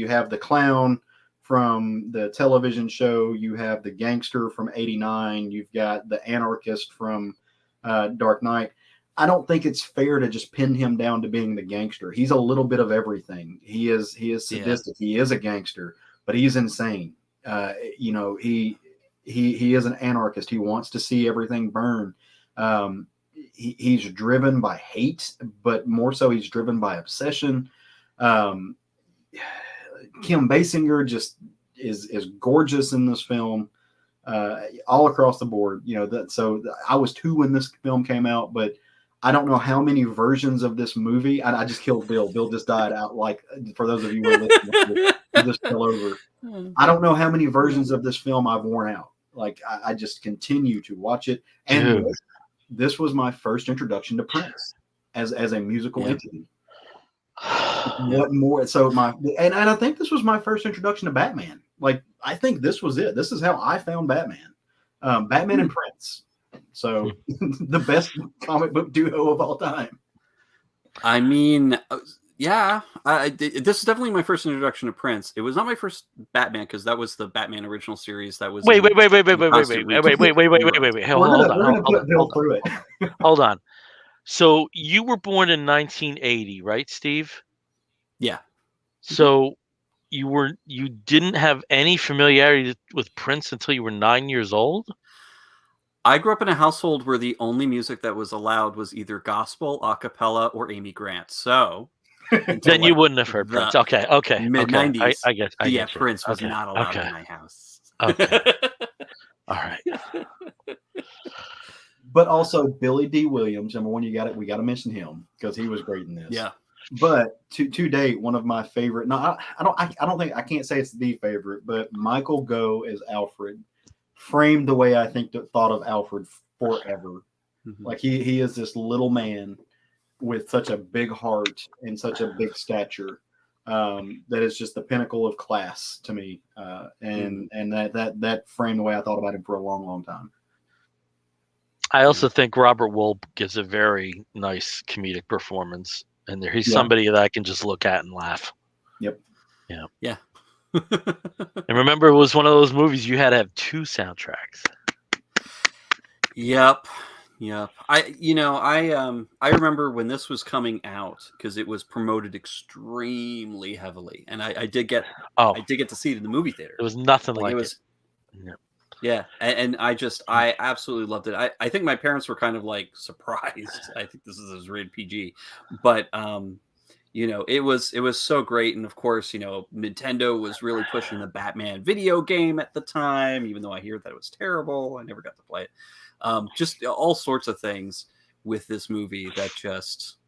have the clown from the television show, you have the gangster from '89, you've got the anarchist from Dark Knight. I don't think it's fair to just pin him down to being the gangster. He's a little bit of everything. He is sadistic. He is a gangster, but he's insane. He is an anarchist. He wants to see everything burn. He's driven by hate, but more so he's driven by obsession. Kim Basinger just is gorgeous in this film, all across the board. So I was 2 when this film came out, but I don't know how many versions of this movie. I just killed Bill. Bill just died out. Like for those of you who are listening, he just fell over. I don't know how many versions of this film I've worn out. Like I just continue to watch it, and this was my first introduction to Prince as a musical entity. What more? So and I think this was my first introduction to Batman. Like I think this was it. This is how I found Batman. Batman and Prince. So the best comic book duo of all time.
I mean, yeah, this is definitely my first introduction to Prince. It was not my first Batman because that was the Batman original series. That was
Wait.
constant
Hold
We're gonna put Bill through it.
Hold on. So you were born in 1980, right, Steve?
Yeah.
So you didn't have any familiarity with Prince until you were 9 years old?
I grew up in a household where the only music that was allowed was either gospel, a cappella, or Amy Grant. So
Then you wouldn't have heard Prince. Okay.
mid '90s,
I get you.
Prince was
Okay.
not allowed
Okay.
in my house.
Okay. All right.
But also Billy D. Williams, number one, we got to mention him because he was great in this.
Yeah.
But to date, one of my favorite. No, I don't think I can't say it's the favorite, but Michael Gough as Alfred framed the way I think thought of Alfred forever.
Mm-hmm.
Like he is this little man with such a big heart and such a big stature that is just the pinnacle of class to me. And that framed the way I thought about him for a long, long time.
I also think Robert Wolpe gives a very nice comedic performance, and he's somebody that I can just look at and laugh.
Yep.
Yeah.
And remember, it was one of those movies you had to have 2 soundtracks.
Yep. I remember when this was coming out because it was promoted extremely heavily, and I did get to see it in the movie theater.
It was nothing like it.
No. Yeah, and I absolutely loved it. I think my parents were kind of like surprised. I think this is rated PG, but it was so great. And of course, Nintendo was really pushing the Batman video game at the time, even though I hear that it was terrible. I never got to play it. Just all sorts of things with this movie that just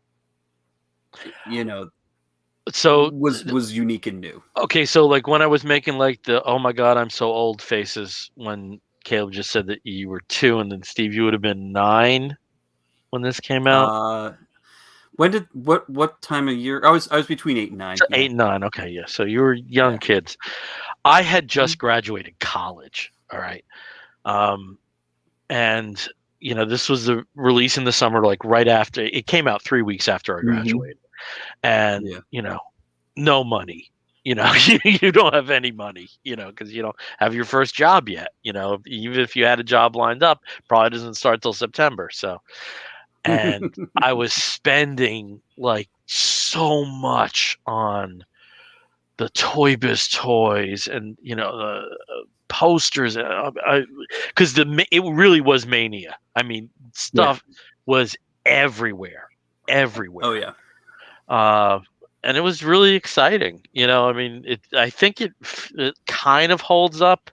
so
was unique and new.
Okay, so like when I was making like the "oh my god, I'm so old" faces when Caleb just said that you were 2, and then Steve, you would have been 9 when this came out.
What time of year? I was between 8 and 9.
So 8 and 9. Okay, yeah. So you were young kids. I had just graduated college. All right, and this was the release in the summer, like right after it came out, 3 weeks after I graduated. And no money, you don't have any money, because you don't have your first job yet, even if you had a job lined up, probably doesn't start till September. So, and I was spending like so much on the Toy Biz toys and the posters, because it really was mania. I mean, stuff was everywhere.
Oh yeah.
And it was really exciting. I mean, I think it kind of holds up.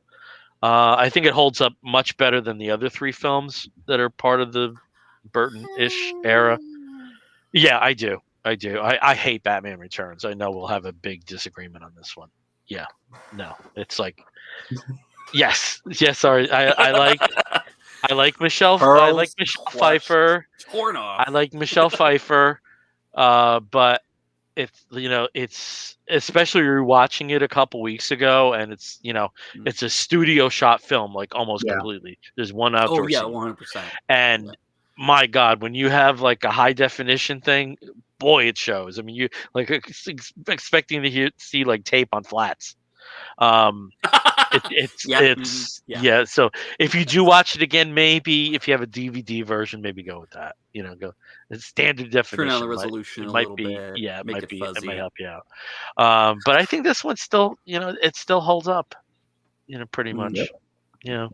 I think it holds up much better than the other 3 films that are part of the Burton-ish era. Yeah, I do. I hate Batman Returns. I know we'll have a big disagreement on this one. Yeah, no, it's like, yes. Sorry, I like Michelle. I like Michelle Pfeiffer.
Torn off.
I like Michelle Pfeiffer. But it's especially rewatching it a couple weeks ago, and it's it's a studio shot film, like almost completely. There's one outdoor scene.
100%.
And my God, when you have like a high definition thing, boy, it shows. I mean, you like expecting to see like tape on flats. So if you do watch it again, maybe if you have a DVD version, maybe go with that. Go it's standard definition.
Turn down the resolution a little bit.
Yeah, it
make
might
it
be.
fuzzy.
It might help you out. But I think this one still, it still holds up. Pretty much.
Yep.
Yeah.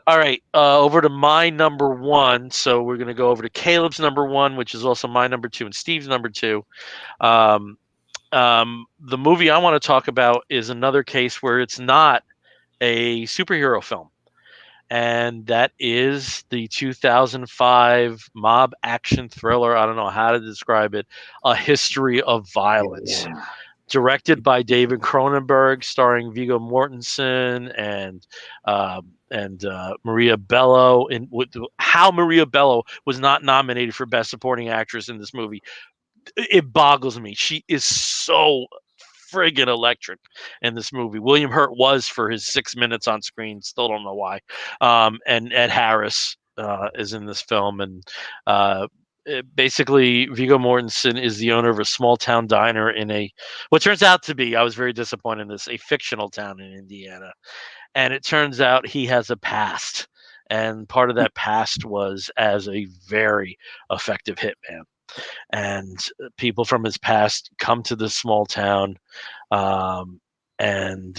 All right. Over to my number 1. So we're gonna go over to Caleb's number 1, which is also my number 2 and Steve's number 2. The movie I want to talk about is another case where it's not a superhero film, and that is the 2005 mob action thriller. I don't know how to describe it. A History of Violence, directed by David Cronenberg, starring Viggo Mortensen and Maria Bello. How Maria Bello was not nominated for Best Supporting Actress in this movie, it boggles me. She is so friggin' electric in this movie. William Hurt was for his 6 minutes on screen. Still don't know why. And Ed Harris is in this film, and basically, Viggo Mortensen is the owner of a small town diner in what turns out to be, I was very disappointed in this, a fictional town in Indiana. And it turns out he has a past. And part of that past was as a very effective hitman. And people from his past come to this small town, and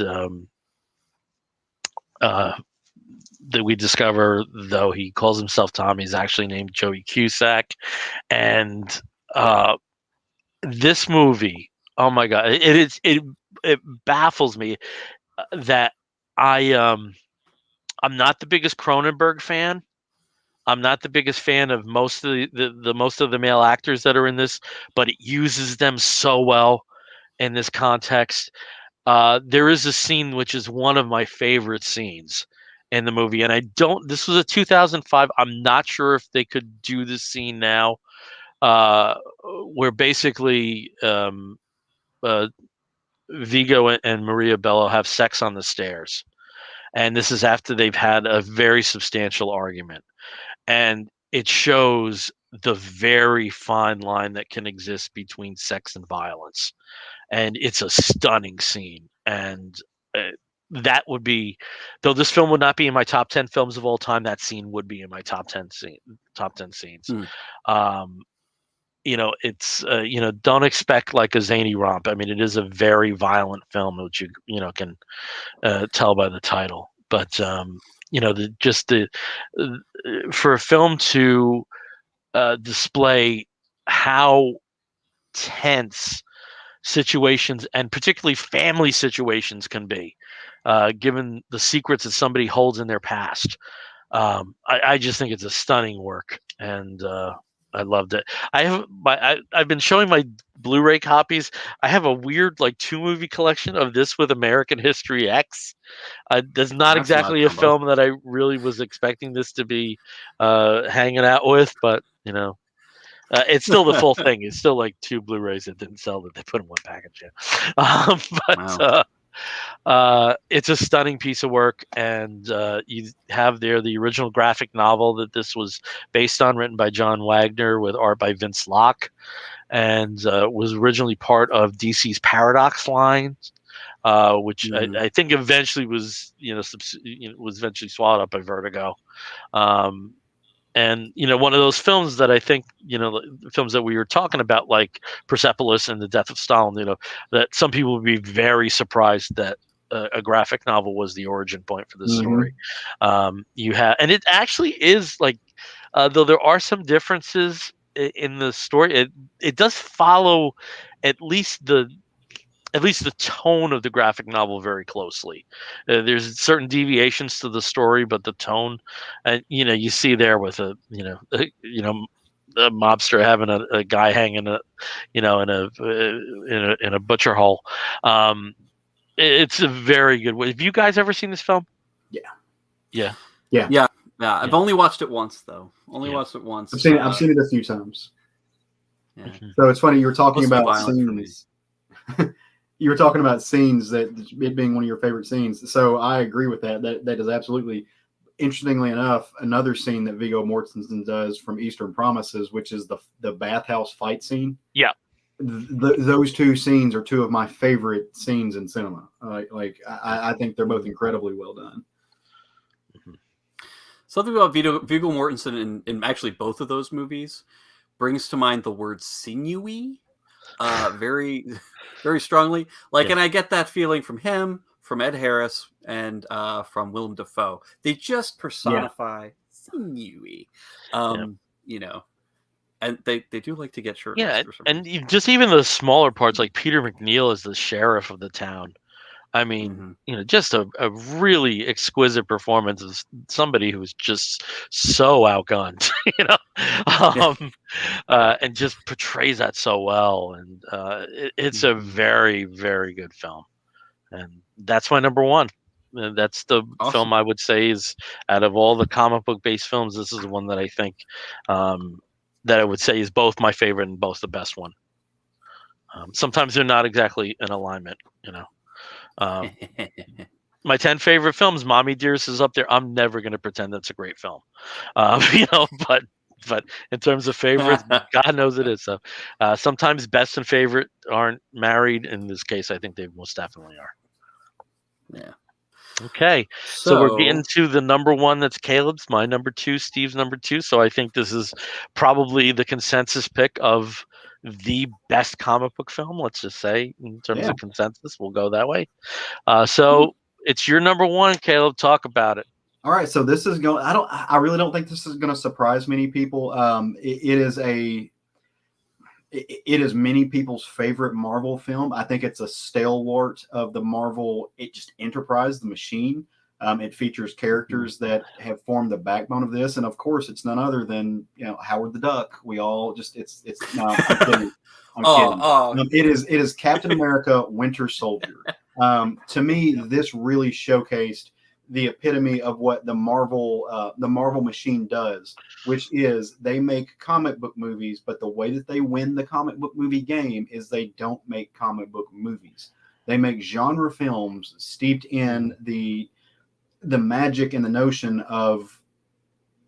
that we discover, though he calls himself Tom, he's actually named Joey Cusack. And this movie, oh my god, it baffles me that I'm not the biggest Cronenberg fan. I'm not the biggest fan of most of the most of the male actors that are in this, but it uses them so well in this context. There is a scene which is one of my favorite scenes in the movie, and this was a 2005. I'm not sure if they could do this scene now, where basically Vigo and Maria Bello have sex on the stairs. And this is after they've had a very substantial argument. And it shows the very fine line that can exist between sex and violence. And it's a stunning scene. And that would be, though this film would not be in my top 10 films of all time, that scene would be in my top 10 scenes. It's don't expect like a zany romp. I mean, it is a very violent film, which you can tell by the title. But for a film to display how tense situations, and particularly family situations, can be, given the secrets that somebody holds in their past, I just think it's a stunning work, and I loved it. I've been showing my Blu-ray copies. I have a weird 2-movie collection of this with American History X. That's not exactly a film that I really was expecting this to be hanging out with, but it's still the full thing. It's still like 2 Blu-rays that didn't sell that they put in one package. It's a stunning piece of work, and you have there the original graphic novel that this was based on, written by John Wagner with art by Vince Locke, and was originally part of DC's Paradox line, which I think eventually was was eventually swallowed up by Vertigo. And one of those films that I think films that we were talking about, like Persepolis and The Death of Stalin, that some people would be very surprised that a graphic novel was the origin point for this story. And it actually is though there are some differences in the story, it does follow at least the tone of the graphic novel very closely. There's certain deviations to the story, but the tone, and you see there with a mobster having a guy hanging in a butcher hole. It's a very good way. Have you guys ever seen this film? Yeah.
I've only watched it once, though. Watched it once.
I've seen it a few times.
Yeah.
So it's funny you were talking about scenes. You were talking about scenes, that it being one of your favorite scenes. So I agree with that. That is absolutely, interestingly enough, another scene that Viggo Mortensen does from Eastern Promises, which is the bathhouse fight scene.
Yeah.
Those 2 scenes are 2 of my favorite scenes in cinema. I think they're both incredibly well done.
Something about Viggo Mortensen in actually both of those movies brings to mind the word sinewy. Very, very strongly. And I get that feeling from him, from Ed Harris, and from Willem Dafoe. They just personify sinewy. And they do like to get shirtless.
Yeah, and just even the smaller parts, like Peter McNeil is the sheriff of the town. I mean, just a really exquisite performance of somebody who's just so outgunned, and just portrays that so well. And it's a very, very good film. And that's my number one. And that's the film I would say is, out of all the comic book based films, this is the one that I think that I would say is both my favorite and both the best one. Sometimes they're not exactly in alignment, my 10 favorite films, Mommy Dearest is up there. I'm never going to pretend that's a great film, but But in terms of favorites, God knows it is. So sometimes best and favorite aren't married. In this case, I think they most definitely are.
Yeah.
Okay, so we're getting to the number one. That's Caleb's, my number two, Steve's number two. So I think this is probably the consensus pick of the best comic book film. Let's just say, in terms of consensus, we'll go that way. So it's your number one, Caleb. Talk about it.
All right, so this is going. I really don't think this is going to surprise many people. It is many people's favorite Marvel film. I think it's a stalwart of the Marvel. It just Enterprise, the machine. It features characters that have formed the backbone of this, and of course, it's none other than Howard the Duck. We all just it's no, I'm kidding. I'm kidding. It is Captain America: Winter Soldier. To me, this really showcased the epitome of what the Marvel machine does, which is they make comic book movies, but the way that they win the comic book movie game is they don't make comic book movies. They make genre films steeped in the magic and the notion of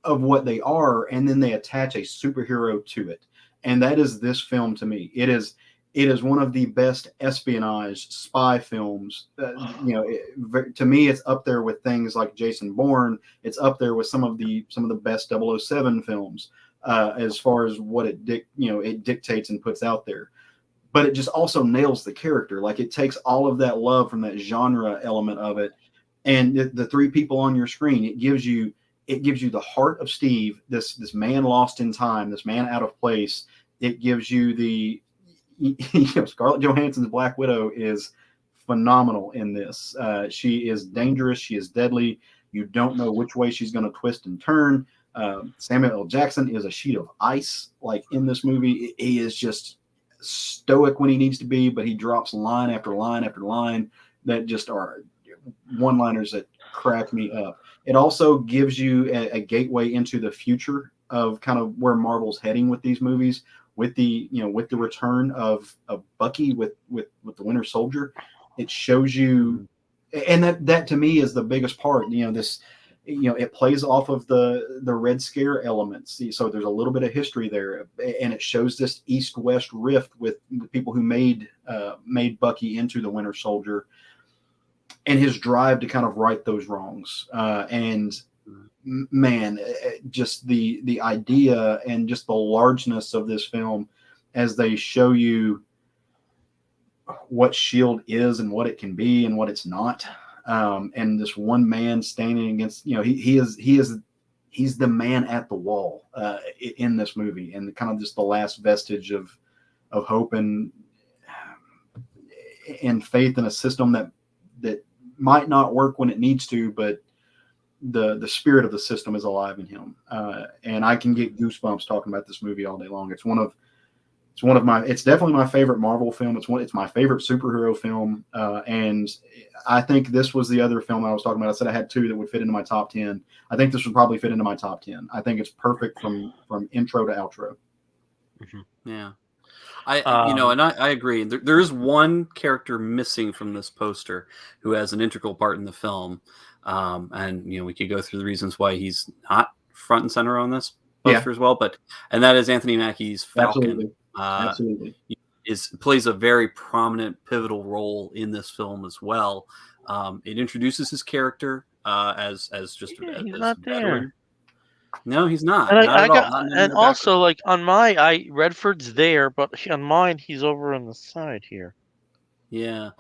what they are, and then they attach a superhero to it. And that is this film to me. It is one of the best espionage spy films. To me, it's up there with things like Jason Bourne. It's up there with some of the best 007 films as far as what it dictates and puts out there. But it just also nails the character. Like, it takes all of that love from that genre element of it, and the three people on your screen. It gives you the heart of Steve, this man lost in time, this man out of place. It gives you the Scarlett Johansson's Black Widow is phenomenal in this. She is dangerous. She is deadly. You don't know which way she's going to twist and turn. Samuel L. Jackson is a sheet of ice. Like, in this movie, he is just stoic when he needs to be, but he drops line after line after line that just are one-liners that crack me up. It also gives you a gateway into the future of kind of where Marvel's heading with these movies. With the return of Bucky with the Winter Soldier, it shows you, and that to me is the biggest part. It plays off of the Red Scare elements. So there's a little bit of history there, and it shows this East-West rift with the people who made Bucky into the Winter Soldier, and his drive to kind of right those wrongs. And man, just the idea and just the largeness of this film as they show you what S.H.I.E.L.D. is and what it can be and what it's not. And this one man standing against, he's the man at the wall in this movie, and kind of just the last vestige of hope and faith in a system that might not work when it needs to, but the spirit of the system is alive in him. And I can get goosebumps talking about this movie all day long. It's definitely my favorite Marvel film. It's my favorite superhero film. And I think this was the other film I was talking about. I said I had two that would fit into my top 10. I think this would probably fit into my top 10. I think it's perfect from intro to outro.
Mm-hmm. Yeah. I agree. There is one character missing from this poster who has an integral part in the film. And we could go through the reasons why he's not front and center on this poster as well, and that is Anthony Mackie's Falcon.
Absolutely.
Plays a very prominent, pivotal role in this film as well. It introduces his character as just
he's not there.
No, he's not.
And also, like, on my Redford's there, but on mine he's over on the side here.
Yeah.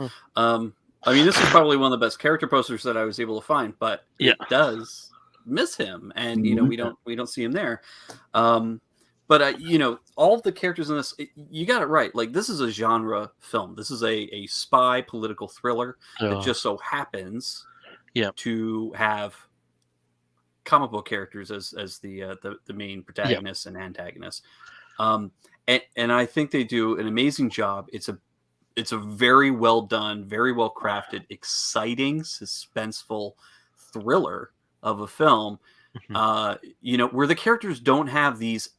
I mean, this is probably one of the best character posters that I was able to find, but it does miss him, and we don't see him there. But all of the characters in this, you got it right. Like, this is a genre film. This is a spy political thriller that just so happens to have comic book characters as the main protagonists and antagonists. And I think they do an amazing job. It's a very well done, very well crafted, exciting, suspenseful thriller of a film. Where the characters don't have these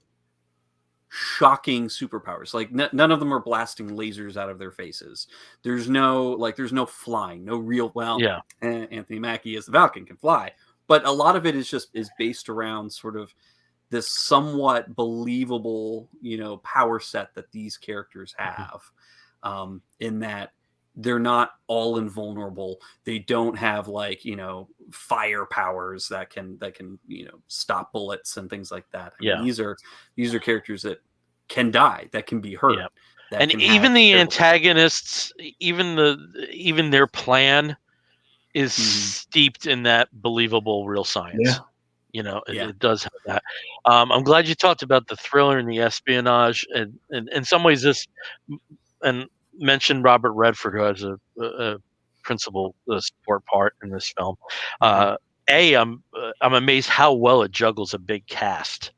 shocking superpowers. Like, none of them are blasting lasers out of their faces. There's no flying, no real. Anthony Mackie as the Falcon can fly, but a lot of it is based around sort of this somewhat believable, power set that these characters have, in that they're not all invulnerable. They don't have like, fire powers that can stop bullets and things like that. I mean, these are characters that can die, that can be hurt.
Yeah.
That
And
can
even
have
the
terrible-
antagonists, even their plan is steeped in that believable real science. It does have that. I'm glad you talked about the thriller and the espionage, and in some ways this, and mentioned Robert Redford, who has a principal support part in this film. I'm amazed how well it juggles a big cast.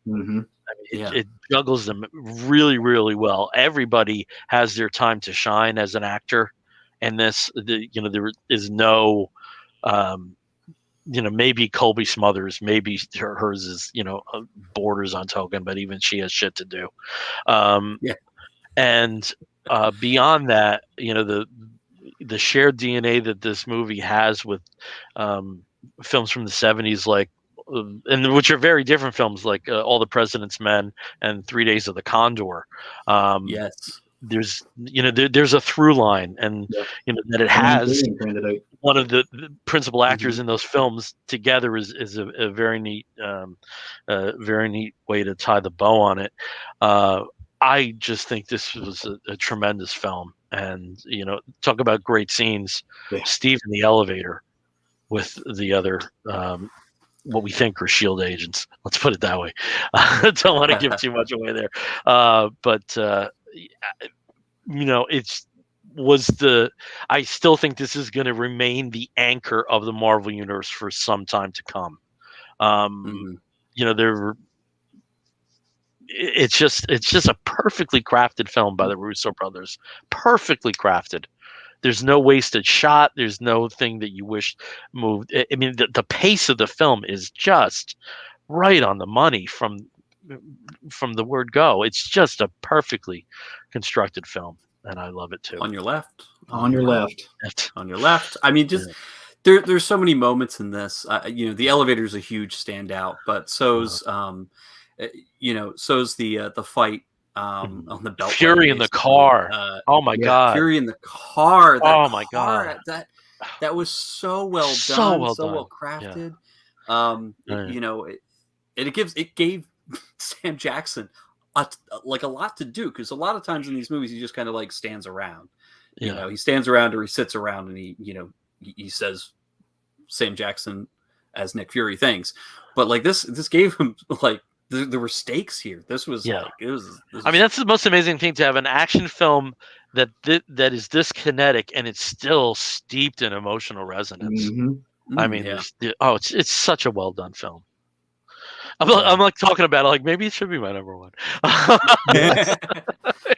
It juggles them really, really well. Everybody has their time to shine as an actor, and there is no, maybe Colby Smothers, maybe hers is borders on token, but even she has shit to do. And beyond that, the shared DNA that this movie has with films from the 70s, like, and which are very different films, like All the President's Men and 3 Days of the Condor. There's there's a through line, and that it has one of the principal actors in those films together is a very neat way to tie the bow on it. I just think this was a tremendous film, and talk about great scenes. Steve in the elevator with the other what we think are SHIELD agents. Let's put it that way. I don't want to give too much away there, but I still think this is going to remain the anchor of the Marvel universe for some time to come. It's just a perfectly crafted film by the Russo brothers. Perfectly crafted. There's no wasted shot. There's no thing that you wish moved. I mean, the pace of the film is just right on the money from the word go. It's just a perfectly constructed film, and I love it too.
On your left.
On your left.
On your left. I mean, just there's so many moments in this. The elevator is a huge standout, but so's so's the fight on the Beltway.
Fury in the car. Oh my god.
Fury in the car.
Oh my god.
That was so well done. So well crafted. It gave Sam Jackson a lot to do, because a lot of times in these movies he just kind of like stands around. He stands around or he sits around and he says Sam Jackson as Nick Fury things. But like this gave him like there were stakes here. This was like it was. I mean,
that's the most amazing thing, to have an action film that is this kinetic and it's still steeped in emotional resonance. I mean, it's such a well done film. I'm like talking about it like maybe it should be my number one.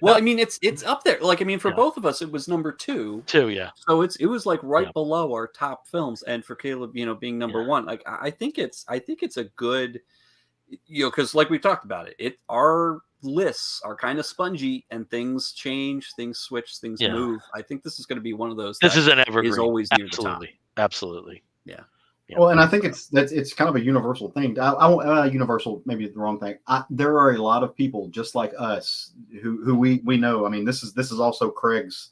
Well, I mean, it's up there. Like, I mean, for both of us, it was number two.
Yeah.
So it was like right below our top films, and for Caleb, being number one, like I think it's a good, because like we talked about it, our lists are kind of spongy and things change, things switch, things move. I think this is going to be one of those.
This is an evergreen.
Is always near the top.
Absolutely. Yeah.
Well, and I think it's kind of a universal thing. Universal, maybe the wrong thing. There are a lot of people just like us who we know. I mean, this is also Craig's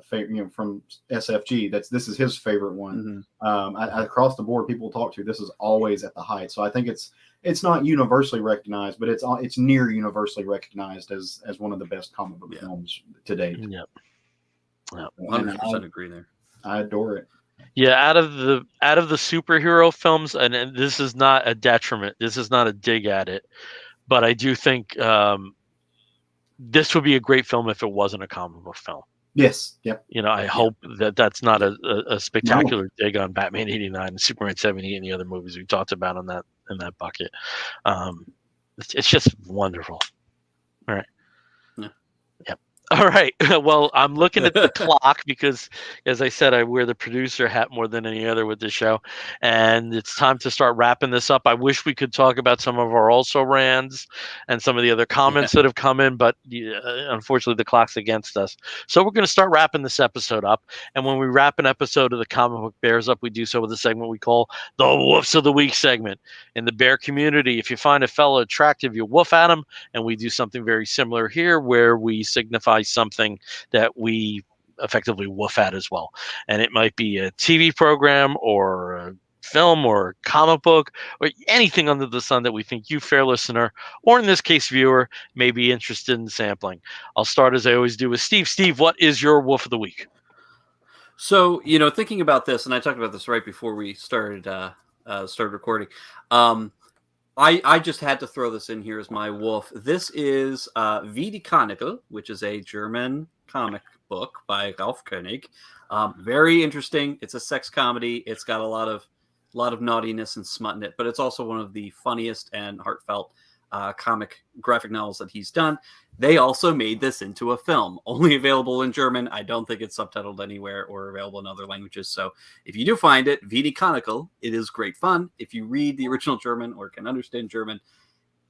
favorite, from SFG. This is his favorite one. Across the board, people talk to, this is always at the height. So I think it's not universally recognized, but it's near universally recognized as one of the best comic book films to date.
100% agree there.
I adore it.
Yeah, out of the superhero films, and this is not a detriment. This is not a dig at it, but I do think this would be a great film if it wasn't a comic book film.
Yes. Yep.
I hope that's not a spectacular dig on Batman '89 and Superman '78 and the other movies we talked about in that bucket. It's just wonderful. All right.
Yeah.
Yep. All right. Well, I'm looking at the clock because, as I said, I wear the producer hat more than any other with this show, and it's time to start wrapping this up. I wish we could talk about some of our also rans and some of the other comments that have come in, but unfortunately, the clock's against us. So we're going to start wrapping this episode up. And when we wrap an episode of the Comic Book Bears up, we do so with a segment we call the Woofs of the Week segment. In the bear community, if you find a fellow attractive, you woof at him, and we do something very similar here, where we signify something that we effectively woof at as well. And it might be a TV program or a film or a comic book or anything under the sun that we think you, fair listener, or in this case, viewer, may be interested in sampling. I'll start as I always do with Steve. Steve, what is your woof of the week?
So, thinking about this, and I talked about this right before we started recording. I just had to throw this in here as my wolf. This is Wie die Chronicle, which is a German comic book by Ralph Koenig. Very interesting. It's a sex comedy. It's got a lot of naughtiness and smut in it, but it's also one of the funniest and heartfelt comic graphic novels that he's done. They also made this into a film, only available in German. I don't think it's subtitled anywhere or available in other languages. So if you do find it, Wie die Chronicle, it is great fun. If you read the original German or can understand German,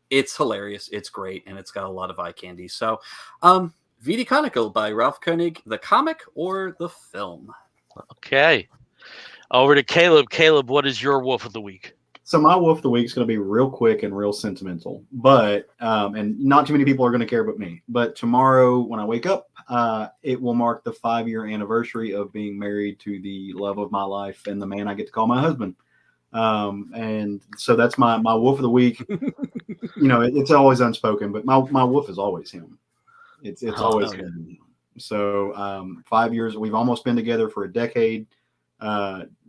it's hilarious. It's great. And it's got a lot of eye candy. So Wie die Chronicle by Ralph Koenig, the comic or the film?
Okay. Over to Caleb. Caleb, what is your wolf of the week?
So my wolf of the week is going to be real quick and real sentimental, but and not too many people are going to care but me. But tomorrow when I wake up, it will mark the 5-year anniversary of being married to the love of my life and the man I get to call my husband. And so that's my wolf of the week. It's always unspoken, but my wolf is always him. It's always him. So 5 years, we've almost been together for a decade.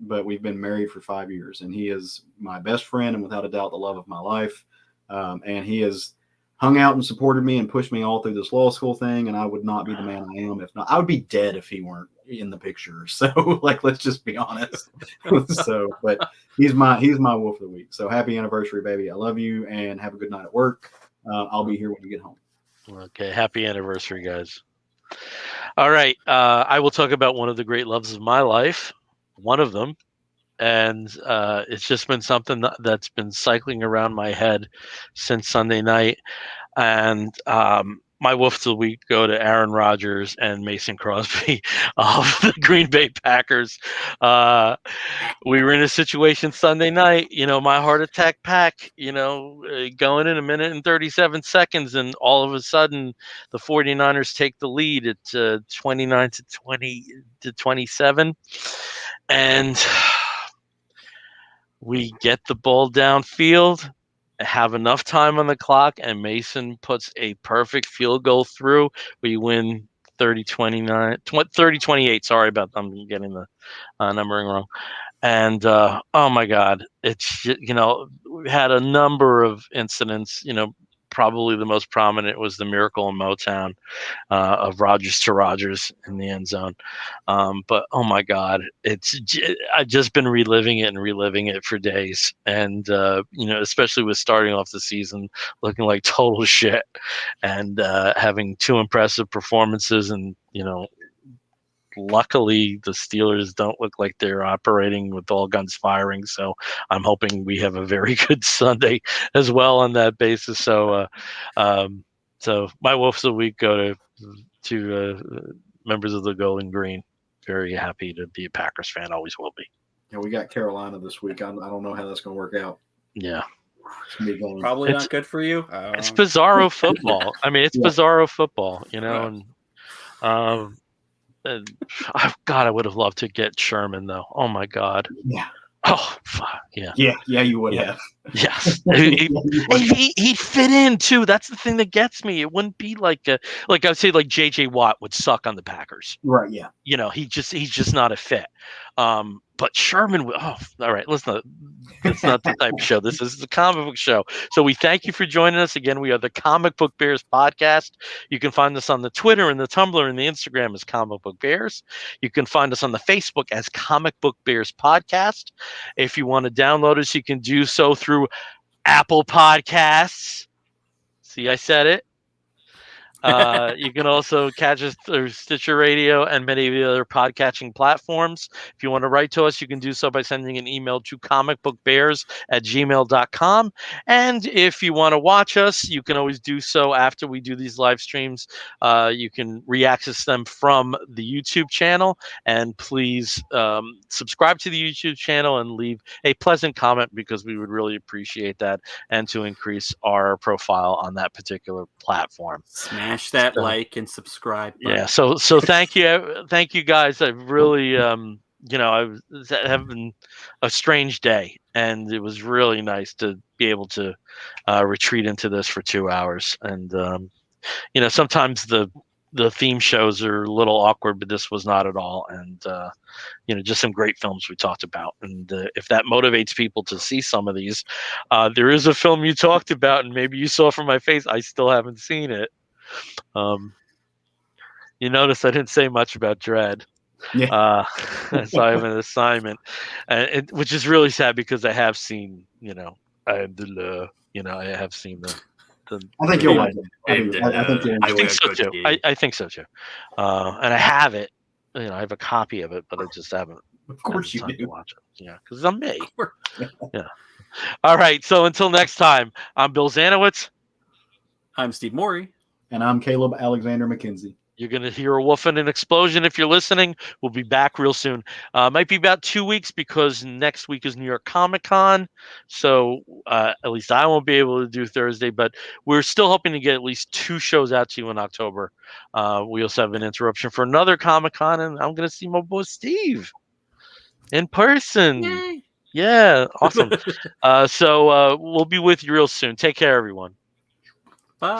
But we've been married for 5 years, and he is my best friend and without a doubt the love of my life. And he has hung out and supported me and pushed me all through this law school thing. And I would not be the man I am if not. I would be dead if he weren't in the picture. So let's just be honest. But he's my wolf of the week. So happy anniversary, baby. I love you, and have a good night at work. I'll be here when you get home.
Okay. Happy anniversary, guys. All right. I will talk about one of the great loves of my life. One of them, and it's just been something that's been cycling around my head since Sunday night. And my wolf of the week go to Aaron Rodgers and Mason Crosby of the Green Bay Packers. We were in a situation Sunday night, my heart attack pack, going in a minute and 37 seconds, and all of a sudden the 49ers take the lead at 29 to 27. And we get the ball downfield, have enough time on the clock, and Mason puts a perfect field goal through. We win 30-28. Sorry about I'm getting the numbering wrong. And oh my God, it's just, we had a number of incidents. Probably the most prominent was the miracle in Motown of Rodgers to Rodgers in the end zone. But oh my God, I've just been reliving it for days. And, especially with starting off the season looking like total shit and having two impressive performances and, luckily the Steelers don't look like they're operating with all guns firing. So I'm hoping we have a very good Sunday as well on that basis. So, so my wolves of the week go to members of the Golden Green. Very happy to be a Packers fan. Always will be.
Yeah, we got Carolina this week. I don't know how that's going to work out.
Yeah.
Probably not good for you.
It's bizarro football. I mean, it's bizarro football, and God, I would have loved to get Sherman though. Oh my God.
Yeah.
Oh, fuck. Yeah.
Yeah, you would have.
Yes. He'd fit in too. That's the thing that gets me. It wouldn't be like I would say like JJ Watt would suck on the Packers.
Right. Yeah.
He's just not a fit. But Sherman, all right, that's not the type of show. This is the comic book show. So we thank you for joining us. Again, we are the Comic Book Bears podcast. You can find us on the Twitter and the Tumblr and the Instagram as Comic Book Bears. You can find us on the Facebook as Comic Book Bears Podcast. If you want to download us, you can do so through Apple Podcasts. See, I said it. You can also catch us through Stitcher Radio and many of the other podcatching platforms. If you want to write to us, you can do so by sending an email to comicbookbears@gmail.com. And if you want to watch us, you can always do so after we do these live streams. You can re-access them from the YouTube channel. And please subscribe to the YouTube channel and leave a pleasant comment, because we would really appreciate that, and to increase our profile on that particular platform.
Smash that like and subscribe button.
Yeah, so thank you guys. I really I was having a strange day, and it was really nice to be able to retreat into this for 2 hours. And sometimes the theme shows are a little awkward, but this was not at all. And just some great films we talked about. And if that motivates people to see some of these, there is a film you talked about, and maybe you saw from my face, I still haven't seen it. You notice I didn't say much about Dread.
Yeah.
So I have an assignment, which is really sad, because I have seen, I have seen the.
I think you'll like it.
I think so too. I think so too. And I have it. I have a copy of it, but I just haven't.
Of course you do.
Watch it. Yeah, because I'm me. Yeah. All right. So until next time, I'm Bill Zanowitz.
I'm Steve Morey.
And I'm Caleb Alexander McKenzie.
You're going to hear a woof and an explosion if you're listening. We'll be back real soon. Might be about 2 weeks, because next week is New York Comic Con. So at least I won't be able to do Thursday, but we're still hoping to get at least 2 shows out to you in October. We also have an interruption for another Comic Con, and I'm going to see my boy Steve in person.
Yay.
Yeah, awesome. So we'll be with you real soon. Take care, everyone.